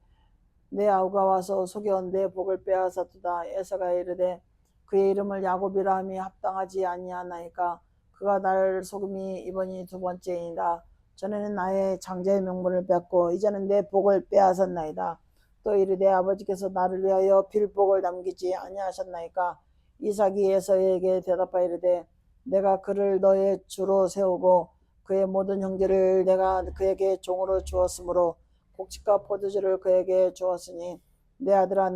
내 아우가 와서 속여 내 복을 빼앗았도다. 에서가 이르되 그의 이름을 야곱이라 함이 합당하지 아니하나이까. 그가 나를 속임이 이번이 두 번째이다. 전에는 나의 장자의 명분을 뺏고 이제는 내 복을 빼앗았나이다. 또 이르되 아버지께서 나를 위하여 필복을 남기지 아니하셨나이까. 이삭이 에서에게 대답하여 이르되 내가 그를 너의 주로 세우고 그의 모든 형제를 내가 그에게 종으로 주었으므로 곡식과 포도주를 그에게 주었으니 내 아들아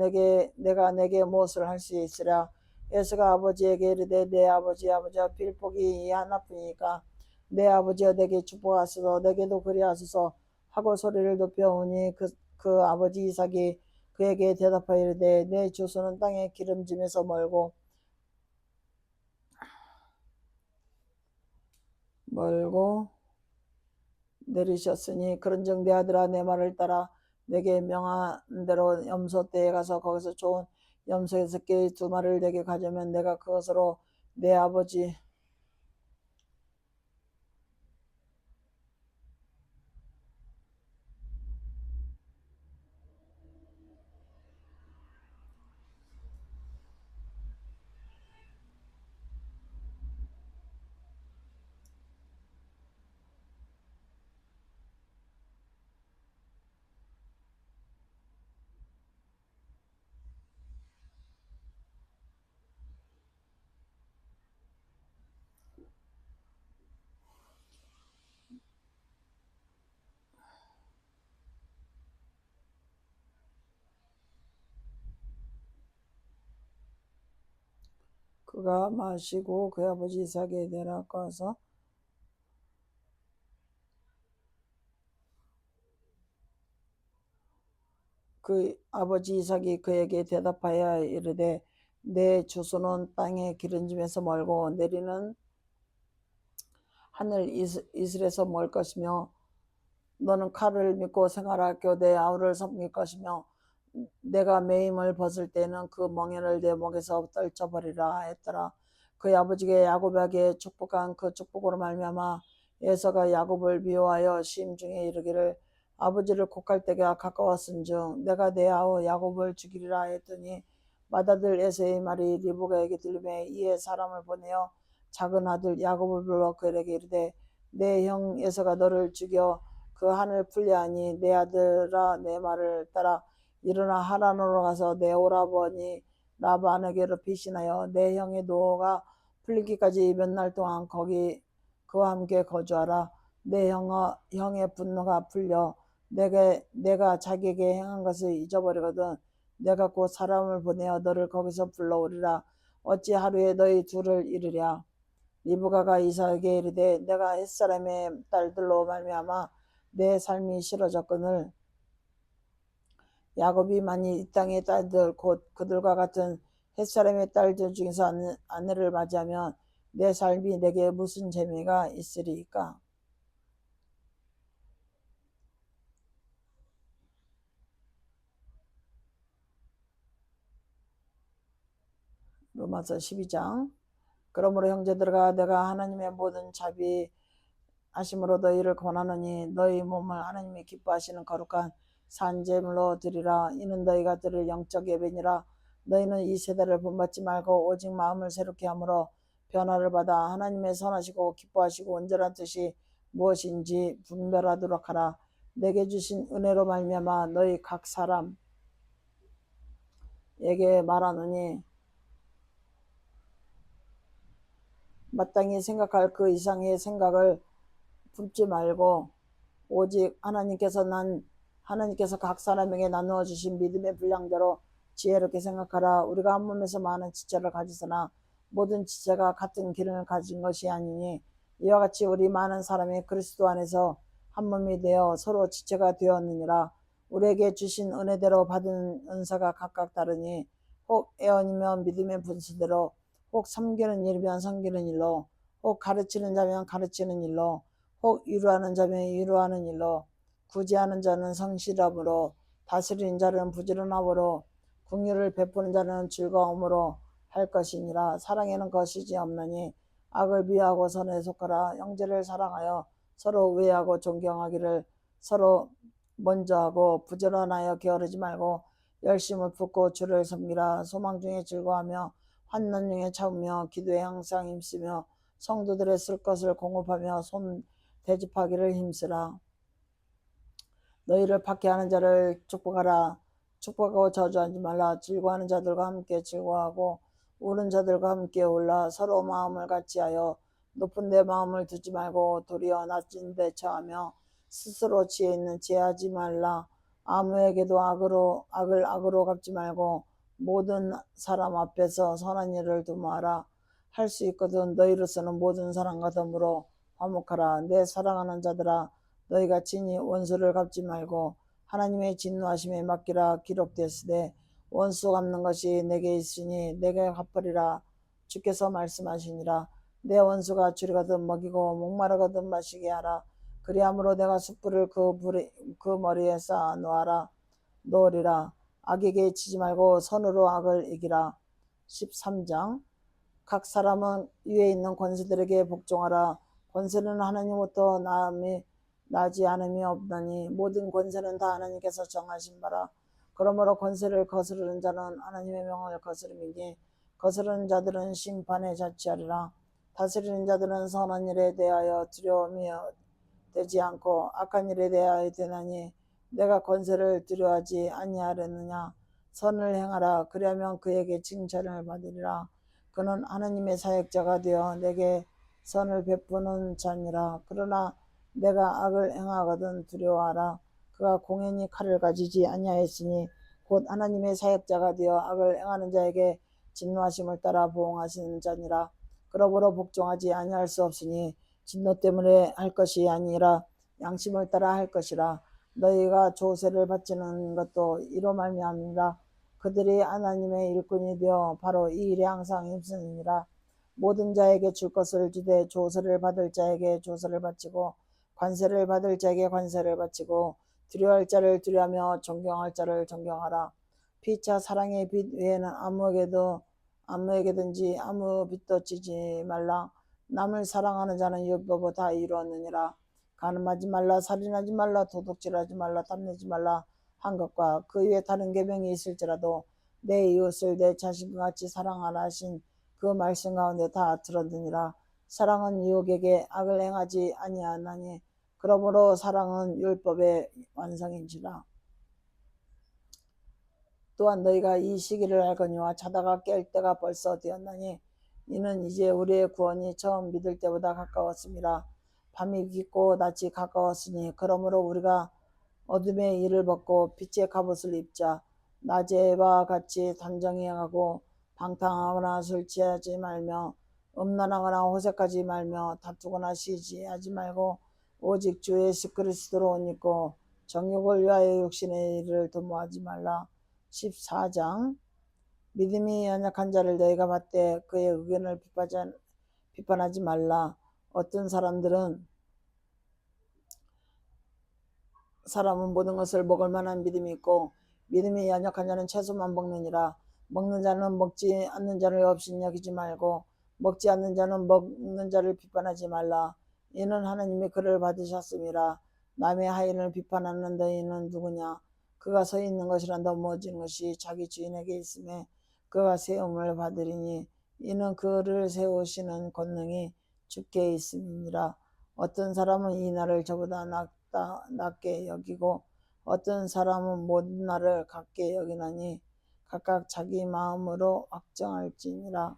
내가 내게 무엇을 할 수 있으랴. 에서가 아버지에게 이르되 내 아버지여 필복이 이 하나뿐이니까 내 아버지여 내게 축복하소서. 내게도 그리하소서 하고 소리를 높여오니 그 아버지 이삭이 그에게 대답하여 이르되 내 주소는 땅의 기름짐에서 멀고 내리셨으니 그런즉 내 아들아 내 말을 따라 내게 명한 대로 염소떼에 가서 거기서 좋은 염소 6개 2마리를 내게 가져오면 내가 그것으로 내 아버지 그가 마시고 그 아버지 이삭에 데려가서 그 아버지 이삭이 그에게 대답하여 이르되 내 주소는 땅의 기름짐에서 멀고 내리는 하늘 이슬에서 멀 것이며 너는 칼을 믿고 생활하고 내 아우를 섬길 것이며 내가 매임을 벗을 때는 그 멍에를 내 목에서 떨쳐버리라 했더라. 그의 아버지가 야곱에게 축복한 그 축복으로 말미암아 에서가 야곱을 미워하여 심중에 이르기를 아버지를 곡할 때가 가까웠은즉 내가 내 아우 야곱을 죽이리라 했더니 맏아들 에서의 말이 리브가에게 들리매 이에 사람을 보내어 작은 아들 야곱을 불러 그에게 이르되 내 형 에서가 너를 죽여 그 한을 풀려하니 내 아들아 내 말을 따라 일어나 하란으로 가서 내 오라버니 라반에게로 피신하여 내 형의 노가 풀리기까지 몇 날 동안 거기 그와 함께 거주하라. 내 형의 분노가 풀려 내가 자기에게 행한 것을 잊어버리거든 내가 곧 사람을 보내어 너를 거기서 불러오리라. 어찌 하루에 너희 둘을 이르랴. 리브가가 이삭에게 이르되 내가 햇사람의 딸들로 말미암아 내 삶이 싫어졌거늘 야곱이 만일 이 땅의 딸들 곧 그들과 같은 햇사람의 딸들 중에서 아내를 맞이하면 내 삶이 내게 무슨 재미가 있으리까. 로마서 12장. 그러므로 형제들아 내가 하나님의 모든 자비 하심으로 너희를 권하노니 너희 몸을 하나님이 기뻐하시는 거룩한 산제물로 드리라. 이는 너희가 드릴 영적 예배니라. 너희는 이 세대를 본받지 말고 오직 마음을 새롭게 함으로 변화를 받아 하나님의 선하시고 기뻐하시고 온전한 뜻이 무엇인지 분별하도록 하라. 내게 주신 은혜로 말미암아 너희 각 사람에게 말하노니 마땅히 생각할 그 이상의 생각을 품지 말고 오직 하나님께서 각 사람에게 나누어 주신 믿음의 분량대로 지혜롭게 생각하라. 우리가 한 몸에서 많은 지체를 가지으나 모든 지체가 같은 기능을 가진 것이 아니니 이와 같이 우리 많은 사람이 그리스도 안에서 한 몸이 되어 서로 지체가 되었느니라. 우리에게 주신 은혜대로 받은 은사가 각각 다르니 혹 애언이면 믿음의 분수대로, 혹 섬기는 일이면 섬기는 일로, 혹 가르치는 자면 가르치는 일로, 혹 위로하는 자면 위로하는 일로, 구제하는 자는 성실함으로, 다스리는 자는 부지런함으로, 긍휼을 베푸는 자는 즐거움으로 할 것이니라. 사랑에는 거시지 없나니 악을 미워하고 선에 속하라. 형제를 사랑하여 서로 우애하고 존경하기를 서로 먼저 하고 부지런하여 게으르지 말고 열심을 붓고 주를 섬기라. 소망 중에 즐거워하며 환난 중에 참으며 기도에 항상 힘쓰며 성도들의 쓸 것을 공급하며 손 대접하기를 힘쓰라. 너희를 박해하는 자를 축복하라. 축복하고 저주하지 말라. 즐거워하는 자들과 함께 즐거워하고 우는 자들과 함께 울라. 서로 마음을 같이하여 높은 데 마음을 두지 말고 도리어 낮은 데 처하며 스스로 지혜 있는 지혜하지 말라. 아무에게도 악을 악으로 갚지 말고 모든 사람 앞에서 선한 일을 도모하라. 할 수 있거든 너희로서는 모든 사람과 더불어 화목하라. 내 사랑하는 자들아, 너희가 친히 원수를 갚지 말고 하나님의 진노하심에 맡기라. 기록되으되 원수 갚는 것이 내게 있으니 내게 갚으리라. 주께서 말씀하시니라. 내 원수가 줄이거든 먹이고 목마르거든 마시게 하라. 그리함으로 내가 숯불을 그 머리에 쌓아 놓으리라. 악에게 치지 말고 선으로 악을 이기라. 13장. 각 사람은 위에 있는 권세들에게 복종하라. 권세는 하나님부터 나지 않음이 없나니 모든 권세는 다 하나님께서 정하신 바라. 그러므로 권세를 거스르는 자는 하나님의 명을 거스름이니 거스르는 자들은 심판에 자취하리라. 다스리는 자들은 선한 일에 대하여 두려움이 되지 않고 악한 일에 대하여 되나니 내가 권세를 두려워하지 아니하려느냐. 선을 행하라. 그리하면 그에게 칭찬을 받으리라. 그는 하나님의 사역자가 되어 내게 선을 베푸는 자니라. 그러나 내가 악을 행하거든 두려워하라. 그가 공연히 칼을 가지지 아니하였으니 곧 하나님의 사역자가 되어 악을 행하는 자에게 진노하심을 따라 보응하시는 자니라. 그러므로 복종하지 아니할 수 없으니 진노 때문에 할 것이 아니라 양심을 따라 할 것이라. 너희가 조세를 바치는 것도 이로 말미암이라. 그들이 하나님의 일꾼이 되어 바로 이 일에 항상 힘쓰느니라. 모든 자에게 줄 것을 주되 조세를 받을 자에게 조세를 바치고 관세를 받을 자에게 관세를 바치고 두려워할 자를 두려워하며 존경할 자를 존경하라. 피차 사랑의 빛 외에는 아무에게든지 아무 빛도 지지 말라. 남을 사랑하는 자는 율법을 다 이루었느니라. 간음하지 말라, 살인하지 말라, 도둑질하지 말라, 탐내지 말라 한 것과 그 위에 다른 계명이 있을지라도 내 이웃을 내 자신과 같이 사랑하라 하신 그 말씀 가운데 다 들었느니라. 사랑은 유혹에게 악을 행하지 아니하나니 그러므로 사랑은 율법의 완성인지라. 또한 너희가 이 시기를 알거니와 자다가 깰 때가 벌써 되었나니 이는 이제 우리의 구원이 처음 믿을 때보다 가까웠습니다. 밤이 깊고 낮이 가까웠으니 그러므로 우리가 어둠의 일을 벗고 빛의 갑옷을 입자. 낮에와 같이 단정히 행하고 방탕하거나 술 취하지 말며 음란하거나 호색하지 말며 다투거나 시기하지 말고 오직 주 예수 그리스도로 옷 입고 정욕을 위하여 육신의 일을 도모하지 말라. 14장. 믿음이 연약한 자를 너희가 받되 그의 의견을 비판하지 말라. 어떤 사람은 모든 것을 먹을 만한 믿음이 있고 믿음이 연약한 자는 채소만 먹느니라. 먹는 자는 먹지 않는 자를 없인 여기지 말고 먹지 않는 자는 먹는 자를 비판하지 말라. 이는 하나님이 그를 받으셨음이라. 남의 하인을 비판하는 너희는 누구냐? 그가 서 있는 것이라 넘어진 것이 자기 주인에게 있음에 그가 세움을 받으리니 이는 그를 세우시는 권능이 주께 있음이니라. 어떤 사람은 이 날을 저보다 낮게 여기고 어떤 사람은 모든 날을 같게 여기나니 각각 자기 마음으로 확정할지니라.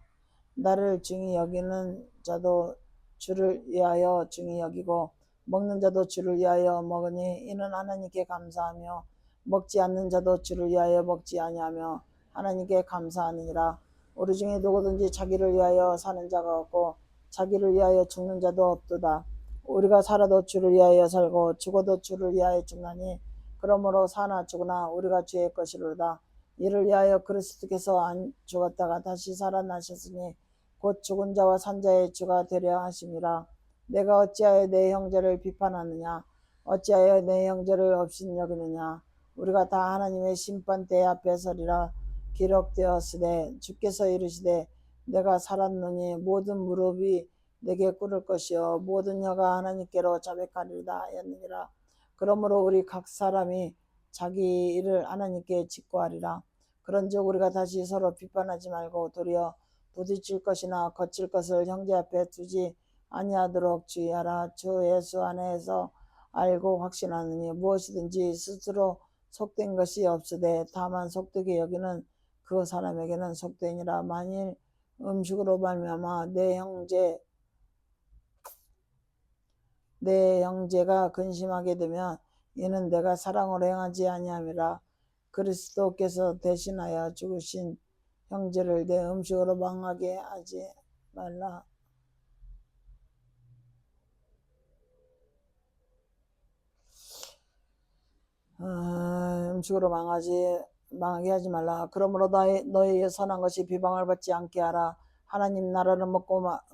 나를 중히 여기는 자도 주를 위하여 중히 여기고 먹는 자도 주를 위하여 먹으니 이는 하나님께 감사하며 먹지 않는 자도 주를 위하여 먹지 아니하며 하나님께 감사하느니라. 우리 중에 누구든지 자기를 위하여 사는 자가 없고 자기를 위하여 죽는 자도 없도다. 우리가 살아도 주를 위하여 살고 죽어도 주를 위하여 죽나니 그러므로 사나 죽으나 우리가 주의 것이로다. 이를 위하여 그리스도께서 안 죽었다가 다시 살아나셨으니 곧 죽은 자와 산 자의 주가 되려 하심이라. 내가 어찌하여 내 형제를 비판하느냐? 어찌하여 내 형제를 업신여기느냐? 우리가 다 하나님의 심판대 앞에 서리라. 기록되었으되 주께서 이르시되 내가 살았노니 모든 무릎이 내게 꿇을 것이요 모든 혀가 하나님께로 자백하리이다 하였느니라. 그러므로 우리 각 사람이 자기 일을 하나님께 직고하리라. 그런즉 우리가 다시 서로 비판하지 말고 도리어 부딪힐 것이나 거칠 것을 형제 앞에 두지 아니하도록 주의하라. 주 예수 안에서 알고 확신하느니 무엇이든지 스스로 속된 것이 없으되 다만 속되게 여기는 그 사람에게는 속되니라. 만일 음식으로 말미암아 내 형제가 근심하게 되면 이는 내가 사랑으로 행하지 아니함이라. 그리스도께서 대신하여 죽으신 형제를 내 음식으로 망하게 하지 말라. 음식으로 망하게 하지 말라. 그러므로 너희의 선한 것이 비방을 받지 않게 하라. 하나님 나라는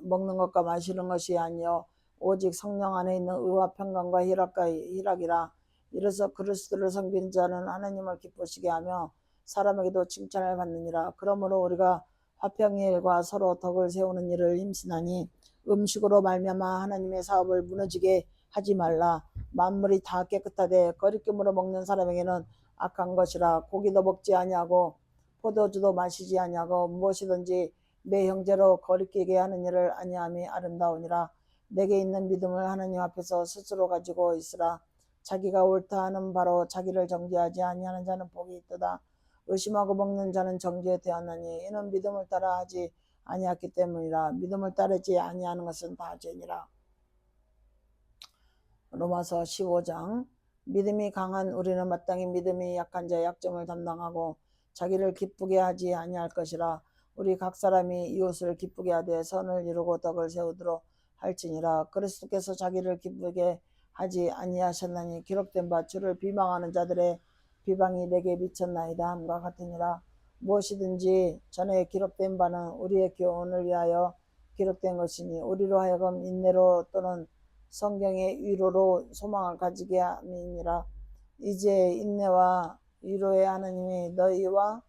먹는 것과 마시는 것이 아니요 오직 성령 안에 있는 의와 평강과 희락이라. 이래서 그리스도를 섬긴 자는 하나님을 기쁘시게 하며 사람에게도 칭찬을 받느니라. 그러므로 우리가 화평의 일과 서로 덕을 세우는 일을 힘쓰나니 음식으로 말미암아 하나님의 사업을 무너지게 하지 말라. 만물이 다 깨끗하되 거리낌으로 먹는 사람에게는 악한 것이라. 고기도 먹지 아니하고 포도주도 마시지 아니하고 무엇이든지 내 형제로 거리끼게 하는 일을 아니함이 아름다우니라. 내게 있는 믿음을 하나님 앞에서 스스로 가지고 있으라. 자기가 옳다 하는 바로 자기를 정죄하지 아니하는 자는 복이 있도다. 의심하고 먹는 자는 정죄되었나니 이는 믿음을 따라 하지 아니했기 때문이라. 믿음을 따르지 아니하는 것은 다 죄니라. 로마서 15장. 믿음이 강한 우리는 마땅히 믿음이 약한 자의 약점을 담당하고 자기를 기쁘게 하지 아니할 것이라. 우리 각 사람이 이웃을 기쁘게 하되 선을 이루고 덕을 세우도록 할지니라. 그리스도께서 자기를 기쁘게 하지 아니하셨나니 기록된 바 주를 비방하는 자들의 비방이 내게 미쳤나이다 함과 같으니라. 무엇이든지 전에 기록된 바는 우리의 교훈을 위하여 기록된 것이니 우리로 하여금 인내로 또는 성경의 위로로 소망을 가지게 함이니라. 이제 인내와 위로의 하나님이 너희와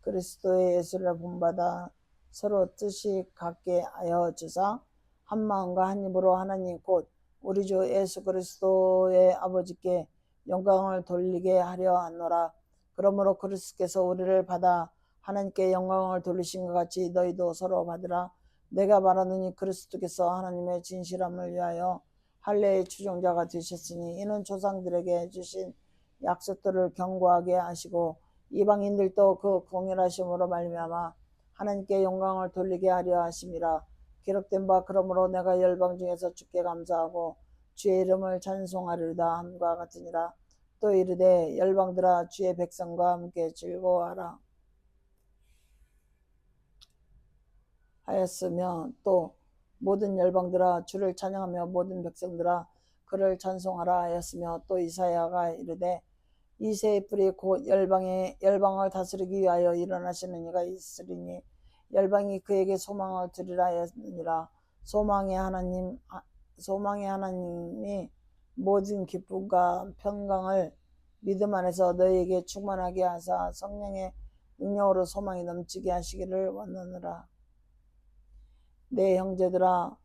그리스도의 예수를 본받아 서로 뜻이 같게 하여 주사 한 마음과 한 입으로 하나님 곧 우리 주 예수 그리스도의 아버지께 영광을 돌리게 하려 하노라. 그러므로 그리스도께서 우리를 받아 하나님께 영광을 돌리신 것 같이 너희도 서로 받으라. 내가 말하노니 그리스도께서 하나님의 진실함을 위하여 할례의 추종자가 되셨으니 이는 조상들에게 주신 약속들을 견고하게 하시고 이방인들도 그 공일하심으로 말미암아 하나님께 영광을 돌리게 하려 하심이라. 기록된 바 그러므로 내가 열방 중에서 주께 감사하고 주의 이름을 찬송하리로다 함과 같으니라. 또 이르되 열방들아 주의 백성과 함께 즐거워하라 하였으며 또 모든 열방들아 주를 찬양하며 모든 백성들아 그를 찬송하라 하였으며 또 이사야가 이르되 이새의 뿔이 곧 열방을 다스리기 위하여 일어나시는 이가 있으리니 열방이 그에게 소망을 두리라 하였느니라. 소망의 하나님이 모든 기쁨과 평강을 믿음 안에서 너희에게 충만하게 하사 성령의 능력으로 소망이 넘치게 하시기를 원하노라. 내 형제들아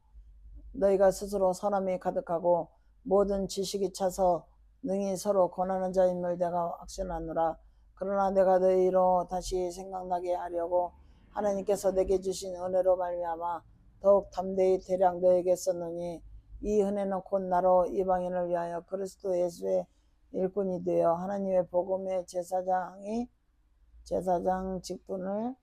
너희가 스스로 선함이 가득하고 모든 지식이 차서 능히 서로 권하는 자임을 내가 확신하노라. 그러나 내가 너희로 다시 생각나게 하려고 하나님께서 내게 주신 은혜로 말미암아 더욱 담대히 대략 너에게 썼노니 이 은혜는 곧 나로 이방인을 위하여 그리스도 예수의 일꾼이 되어 하나님의 복음의 제사장 직분을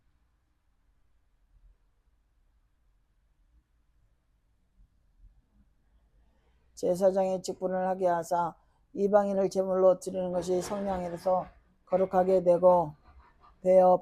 제사장의 직분을 하게 하사 이방인을 제물로 드리는 것이 성령에서 거룩하게 되어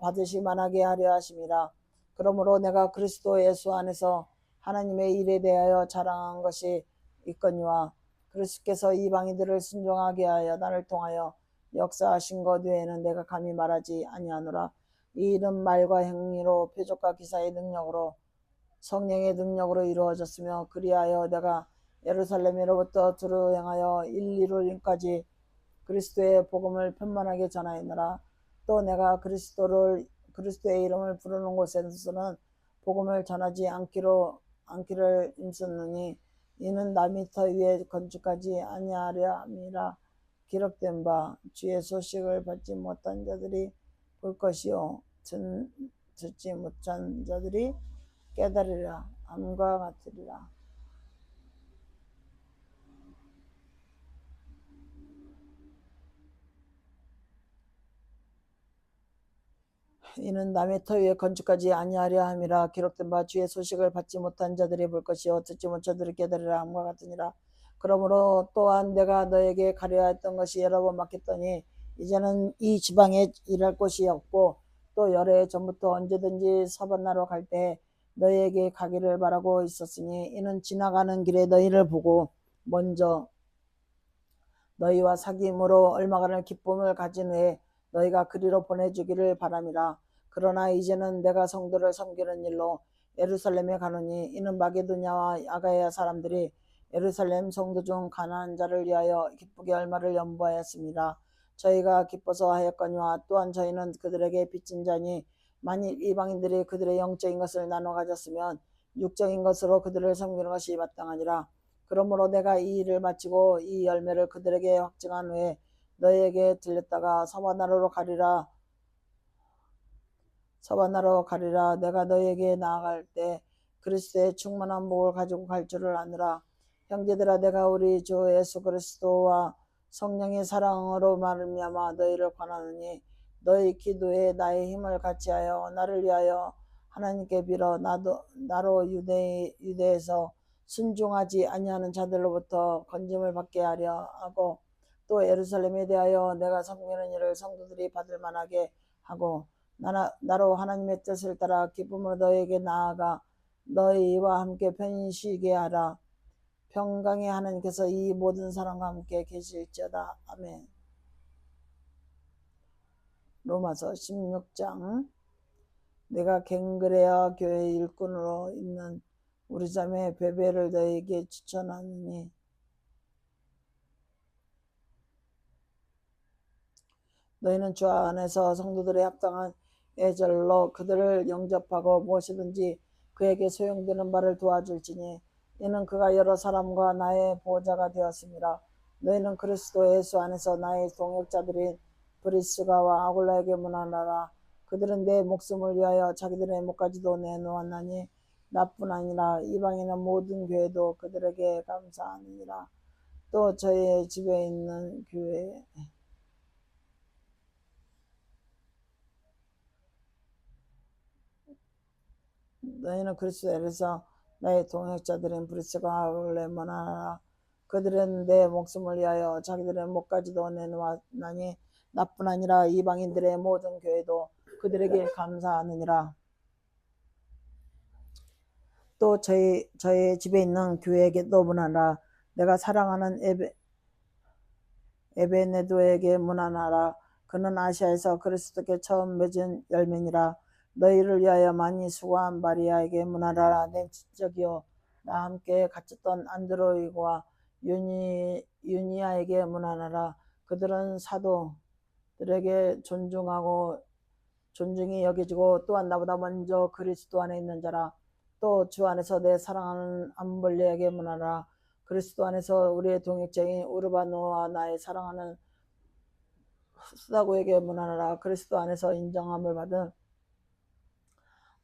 받으시 만하게 하려 하심이라. 그러므로 내가 그리스도 예수 안에서 하나님의 일에 대하여 자랑한 것이 있거니와 그리스도께서 이방인들을 순종하게 하여 나를 통하여 역사하신 것 외에는 내가 감히 말하지 아니하노라. 이 일은 말과 행위로 표적과 기사의 능력으로 성령의 능력으로 이루어졌으며 그리하여 내가 예루살렘으로부터 두루 향하여 일리루림까지 그리스도의 복음을 편만하게 전하였노라. 또 내가 그리스도의 이름을 부르는 곳에서는 복음을 전하지 않기를 힘썼느니 이는 남이 터 위에 건축하지 아니하려 함이라. 기록된 바 주의 소식을 받지 못한 자들이 볼 것이요 듣지 못한 자들이 깨달으리라 함과 같으리라. 이는 남의 터 위에 건축하지 아니하려 함이라. 기록된 바 주의 소식을 받지 못한 자들이 볼 것이요 듣지 못한 자들이 깨달으리라 함과 같으니라. 그러므로 또한 내가 너에게 가려야 했던 것이 여러 번 막혔더니 이제는 이 지방에 일할 곳이 없고 또 여러 해 전부터 언제든지 사바나로 갈 때 너희에게 가기를 바라고 있었으니 이는 지나가는 길에 너희를 보고 먼저 너희와 사귐으로 얼마간을 기쁨을 가진 후에 너희가 그리로 보내주기를 바람이라. 그러나 이제는 내가 성도를 섬기는 일로 예루살렘에 가노니 이는 마게도냐와 아가야 사람들이 예루살렘 성도 중 가난한 자를 위하여 기쁘게 얼마를 연보하였습니다. 저희가 기뻐서 하였거니와 또한 저희는 그들에게 빚진 자니 만일 이방인들이 그들의 영적인 것을 나눠 가졌으면 육적인 것으로 그들을 섬기는 것이 마땅하니라. 그러므로 내가 이 일을 마치고 이 열매를 그들에게 확증한 후에 너희에게 들렸다가 서바나로 가리라. 내가 너희에게 나아갈 때 그리스도의 충만한 복을 가지고 갈 줄을 아느라. 형제들아, 내가 우리 주 예수 그리스도와 성령의 사랑으로 말미암아 너희를 권하노니 너희 기도에 나의 힘을 같이하여 나를 위하여 하나님께 빌어 나로 유대에서 순종하지 아니하는 자들로부터 건짐을 받게 하려 하고 또 예루살렘에 대하여 내가 섬기는 일을 성도들이 받을 만하게 하고 나로 하나님의 뜻을 따라 기쁨으로 너희에게 나아가 너희와 함께 편히 쉬게 하라. 평강의 하나님께서 이 모든 사람과 함께 계실지어다. 아멘. 로마서 16장. 내가 갱그레아 교회 일꾼으로 있는 우리 자매 베베를 너희에게 추천하느니 너희는 주 안에서 성도들의 합당한 애절로 그들을 영접하고 무엇이든지 그에게 소용되는 바를 도와줄지니 이는 그가 여러 사람과 나의 보호자가 되었습니다. 너희는 그리스도 예수 안에서 나의 동역자들인 브리스가와 아굴라에게 문안하라. 그들은 내 목숨을 위하여 자기들의 목까지도 내놓았나니 나뿐 아니라 이방인의 모든 교회도 그들에게 감사하느니라. 또 저의 집에 있는 교회 너희는 그리스도에서 나의 동역자들인 브리스가 아굴라에 문안하라. 그들은 내 목숨을 위하여 자기들의 목까지도 내놓았나니 나뿐 아니라 이방인들의 모든 교회도 그들에게 감사하느니라. 또 저의 집에 있는 교회에게도 문안하라. 내가 사랑하는 에베네도에게 문안하라. 그는 아시아에서 그리스도께 처음 맺은 열매니라. 너희를 위하여 많이 수고한 마리아에게 문안하라. 내 친척이요 나 함께 갇혔던 안드로이고와 유니아에게 문안하라. 그들은 사도들에게 존중이 여겨지고 또한 나보다 먼저 그리스도 안에 있는 자라. 또 주 안에서 내 사랑하는 암볼리에게 문하라. 그리스도 안에서 우리의 동역자인 우르바노와 나의 사랑하는 수다고에게 문하라. 그리스도 안에서 인정함을 받은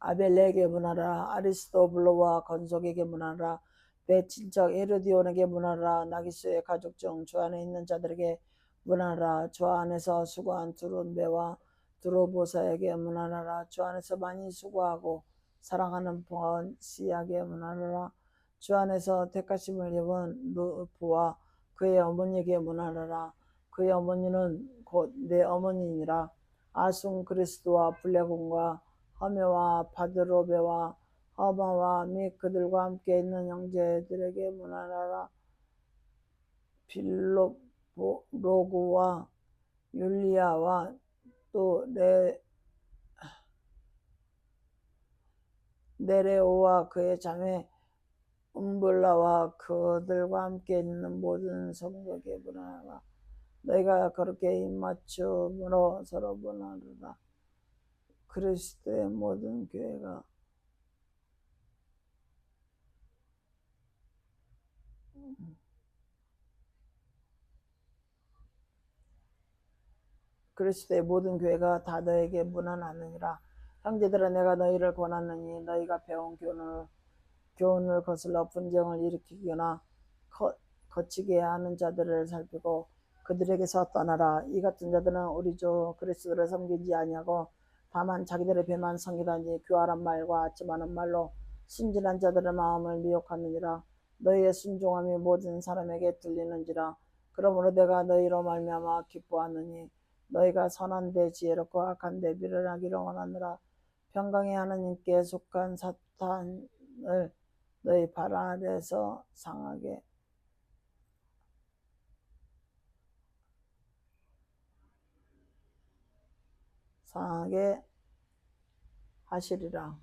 아벨레에게 문하라. 아리스토블로와 건속에게 문하라. 내 친척 헤르디온에게 문하라. 나기수의 가족 중 주 안에 있는 자들에게 문하라. 주 안에서 수고한 두론베와 두로보사에게 문하라. 주 안에서 많이 수고하고 사랑하는 번시에게 문하라. 주 안에서 택하심을 입은 누프와 그의 어머니에게 문하라. 그의 어머니는 곧 내 어머니니라. 아순 그리스도와 블레곤과 허메와 바드로베와 허마와 및 그들과 함께 있는 형제들에게 문하라. 빌로로구와 율리아와 또 네레오와 그의 자매 음블라와 그들과 함께 있는 모든 성도에게 문하라. 너희가 그렇게 입맞춤으로 서로 문하라. 그리스도의 모든 교회가 그리스도의 모든 교회가 다 너에게 문안하느니라. 형제들아 내가 너희를 권하느니 너희가 배운 교훈을 거슬러 분쟁을 일으키거나 거치게 하는 자들을 살피고 그들에게서 떠나라. 이 같은 자들은 우리 주 그리스도를 섬기지 아니하고 다만 자기들의 배만 섬기다니 교활한 말과 아침하는 말로 순진한 자들의 마음을 미혹하느니라. 너희의 순종함이 모든 사람에게 들리는지라. 그러므로 내가 너희로 말미암아 기뻐하느니 너희가 선한데 지혜롭고 악한데 미련하기를 원하느라. 평강의 하나님께 속한 사탄을 너희 발 아래서 상하게 하시리라.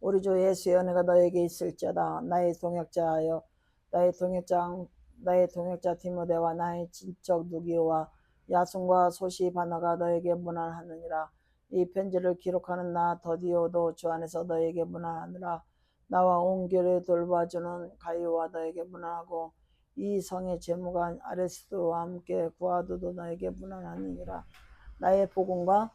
우리 주 예수의 은혜가 너에게 있을지어다. 나의 동역자 디모데와 나의 친척 누기오와 야손과 소시바나가 너에게 문안하느니라. 이 편지를 기록하는 나 더디오도 주 안에서 너에게 문안하느라. 나와 온 교회를 돌봐주는 가이오와 너에게 문안하고 이 성의 제무관 아레스도와 함께 구하도도 너에게 문안하느니라. 나의 복음과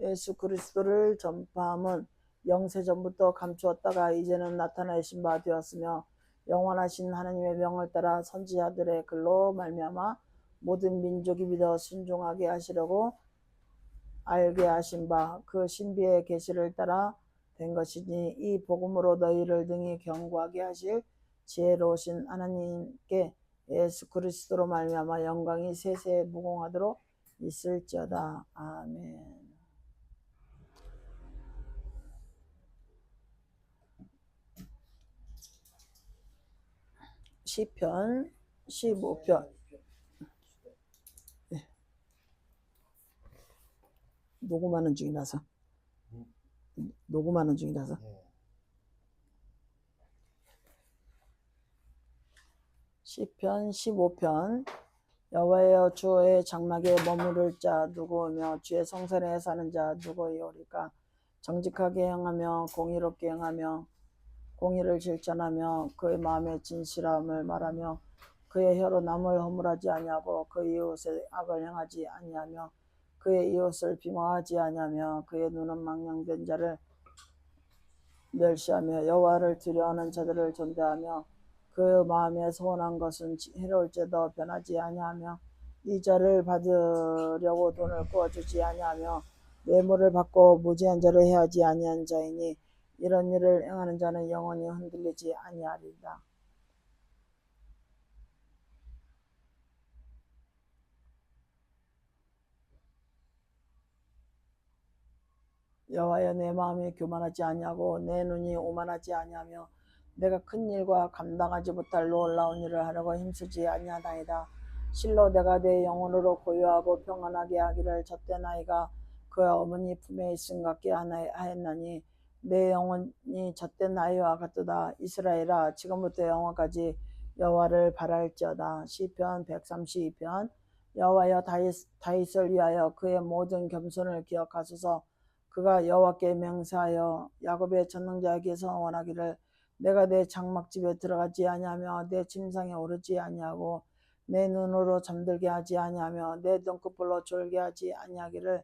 예수 그리스도를 전파함은 영세전부터 감추었다가 이제는 나타내신 바 되었으며 영원하신 하나님의 명을 따라 선지자들의 글로 말미암아 모든 민족이 믿어 순종하게 하시려고 알게 하신 바 그 신비의 계시를 따라 된 것이니 이 복음으로 너희를 능히 견고하게 하실 지혜로우신 하나님께 예수 그리스도로 말미암아 영광이 세세 무궁하도록 있을지어다. 아멘. 시편 15편. 네. 녹음하는 중이라서. 시편 15편. 여호와여 주의 장막에 머무를 자 누구오며 주의 성전에 사는 자 누구이오리까. 정직하게 행하며 공의롭게 행하며 공의를 실천하며 그의 마음의 진실함을 말하며 그의 혀로 남을 허물하지 아니하고 그의 이웃의 악을 행하지 아니하며 그의 이웃을 비방하지 아니하며 그의 눈은 망령된 자를 멸시하며 여호와를 두려워하는 자들을 존대하며 그 마음에 소원한 것은 해로울지라도 변하지 아니하며 이자를 받으려고 돈을 구워주지 아니하며 뇌물을 받고 무지한 자를 해하지 아니한 자이니 이런 일을 행하는 자는 영원히 흔들리지 아니하리라. 여호와여 내 마음이 교만하지 아니하고 내 눈이 오만하지 아니하며 내가 큰 일과 감당하지 못할 놀라운 일을 하려고 힘쓰지 아니하나이다. 실로 내가 내 영혼으로 고요하고 평안하게 하기를 젖된 아이가 그 어머니 품에 있음 같게 하였나니 내 영혼이 젖된 아이와 같도다. 이스라엘아 지금부터 영원까지 여호와를 바랄지어다. 시편 132편. 여호와여 다윗을 위하여 그의 모든 겸손을 기억하소서. 그 그가 여호와께 맹세하여 야곱의 전능자에게서 원하기를 내가 내 장막집에 들어가지 아니하며 내 침상에 오르지 아니하고 내 눈으로 잠들게 하지 아니하며 내 등불로 졸게 하지 아니하기를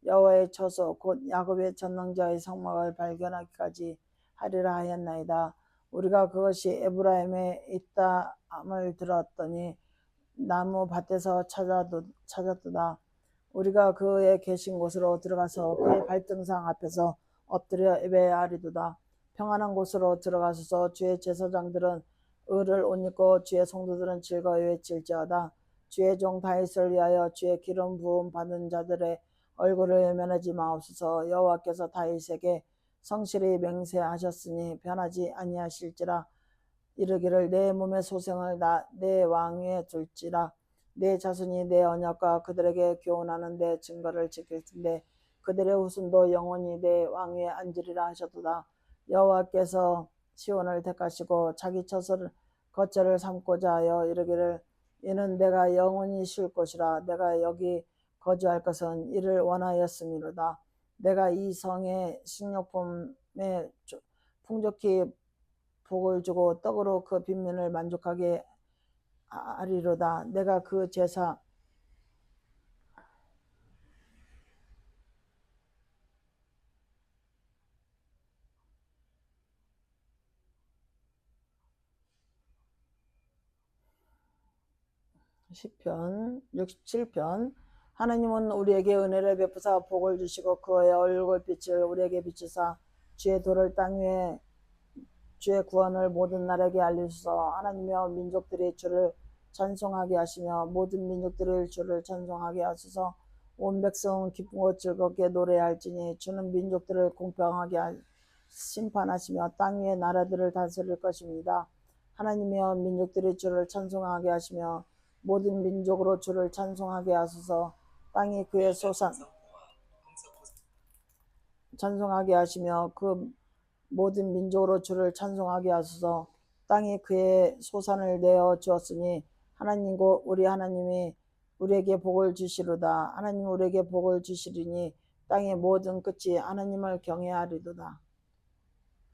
여호와의 처소 곧 야곱의 전능자의 성막을 발견하기까지 하리라 하였나이다. 우리가 그것이 에브라임에 있다함을 들었더니 나무 밭에서 찾았도다. 우리가 그의 계신 곳으로 들어가서 그의 발등상 앞에서 엎드려 예배하리도다. 평안한 곳으로 들어가소서. 주의 제사장들은 의를 옷 입고 주의 성도들은 즐거이 외칠지어다. 주의 종 다윗을 위하여 주의 기름 부음 받은 자들의 얼굴을 외면하지 마옵소서. 여호와께서 다윗에게 성실히 맹세하셨으니 변하지 아니하실지라. 이르기를 내 몸의 소생을 내 왕 위에 둘지라. 내 자손이 내 언약과 그들에게 교훈하는 내 증거를 지킬 텐데 그들의 후손도 영원히 내 왕 위에 앉으리라 하셨도다. 여호와께서 시온을 택하시고 자기 거처를 삼고자 하여 이르기를 이는 내가 영원히 쉴 곳이라. 내가 여기 거주할 것은 이를 원하였음이로다. 내가 이 성에 식료품에 풍족히 복을 주고 떡으로 그 빈민을 만족하게 하리로다. 내가 그 제사 시편 67편. 하나님은 우리에게 은혜를 베푸사 복을 주시고 그의 얼굴빛을 우리에게 비추사 주의 도를 땅 위에 주의 구원을 모든 나라에게 알리소서. 하나님이여 민족들이 주를 찬송하게 하시며 모든 민족들이 주를 찬송하게 하소서. 온 백성은 기쁘고 즐겁게 노래할지니 주는 민족들을 공평하게 심판하시며 땅 위의 나라들을 다스릴 것입니다. 하나님이여 민족들이 주를 찬송하게 하시며 모든 민족으로 주를 찬송하게 하소서. 땅이 그의 찬송하게 하시며 그 모든 민족으로 주를 찬송하게 하소서. 땅이 그의 소산을 내어 주었으니 하나님고 우리 하나님이 우리에게 복을 주시로다. 하나님 우리에게 복을 주시리니 땅의 모든 끝이 하나님을 경외하리도다.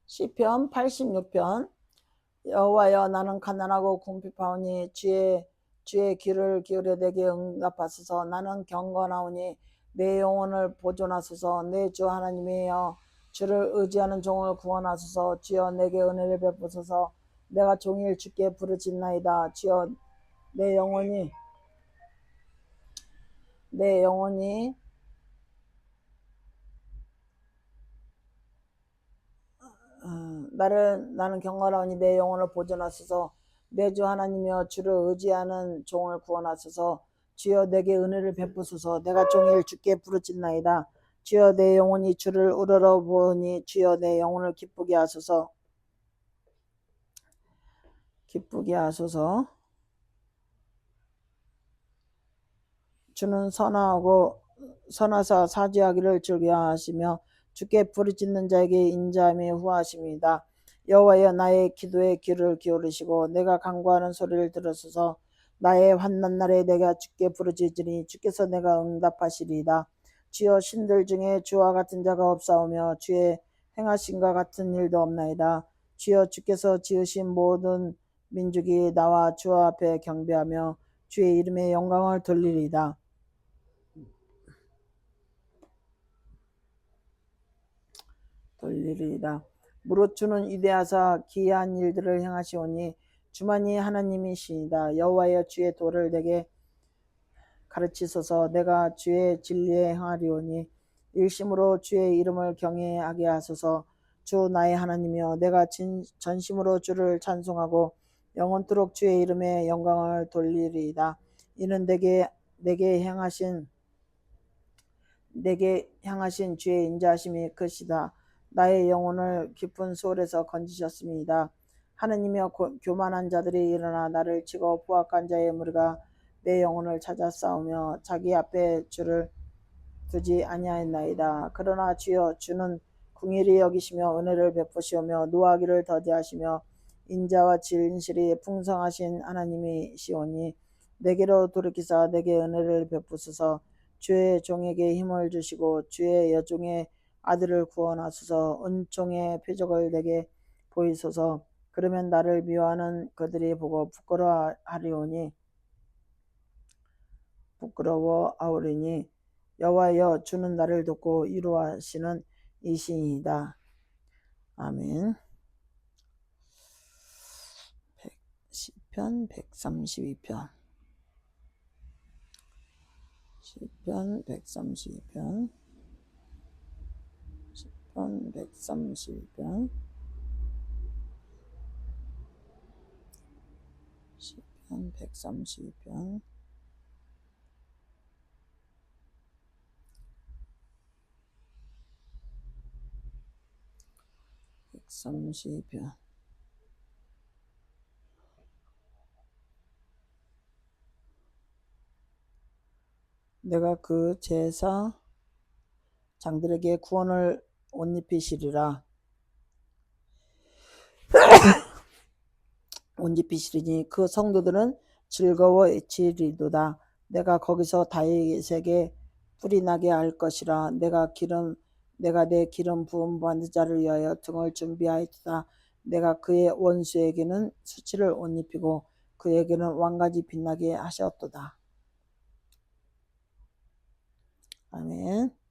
시편 86편. 여호와여 나는 가난하고 궁핍하오니 주의 귀를 기울여 내게 응답하소서. 나는 경건하오니 내 영혼을 보존하소서. 내 주 하나님이여 주를 의지하는 종을 구원하소서. 주여 내게 은혜를 베푸소서. 내가 종일 주께 부르짖나이다. 주여 내 영혼이 나는 경건하오니 내 영혼을 보존하소서. 내 주 하나님이여 주를 의지하는 종을 구원하소서. 주여 내게 은혜를 베푸소서. 내가 종일 주께 부르짖나이다. 주여 내 영혼이 주를 우러러보니 주여 내 영혼을 기쁘게 하소서. 주는 선하사 사죄하기를 즐겨하시며 주께 부르짖는 자에게 인자함이 후하십니다. 여호와여 나의 기도에 귀를 기울이시고 내가 간구하는 소리를 들으소서. 나의 환난 날에 내가 주께 부르짖으니 주께서 내가 응답하시리이다. 주여 신들 중에 주와 같은 자가 없사오며 주의 행하심과 같은 일도 없나이다. 주여 주께서 지으신 모든 민족이 나와 주 앞에 경배하며 주의 이름에 영광을 돌리리이다. 무릇 주는 위대하사 기이한 일들을 행하시오니 주만이 하나님이시이다. 여호와여 주의 도를 내게 가르치소서. 내가 주의 진리에 행하리오니 일심으로 주의 이름을 경외하게 하소서. 주 나의 하나님이여 내가 전심으로 주를 찬송하고 영원토록 주의 이름에 영광을 돌리리이다. 이는 내게 향하신 주의 인자하심이 크시다. 나의 영혼을 깊은 수월에서 건지셨습니다. 하느님이여 교만한 자들이 일어나 나를 치고 포악한 자의 무리가 내 영혼을 찾아 싸우며 자기 앞에 주를 두지 아니하였나이다. 그러나 주여 주는 궁일이 여기시며 은혜를 베푸시오며 노하기를 더디하시며 인자와 진실이 풍성하신 하나님이시오니 내게로 돌이키사 내게 은혜를 베푸소서. 주의 종에게 힘을 주시고 주의 여종의 아들을 구원하소서. 은총의 표적을 내게 보이소서. 그러면 나를 미워하는 그들이 보고 부끄러워하오리니 여호와여 주는 나를 돕고 위로하시는 이시이다. 아멘. 시편 132편 시편 132편 시편 132편 시편 132편 132편 내가 그 제사 장들에게 구원을 옷 입히시리라. 옷 입히시리니 그 성도들은 즐거워지리도다. 내가 거기서 다윗에게 뿔이 나게 할 것이라. 내가 내 기름 부음 받는 자를 위하여 등을 준비하였다. 내가 그의 원수에게는 수치를 옷 입히고 그에게는 왕같이 빛나게 하셨도다. 아멘.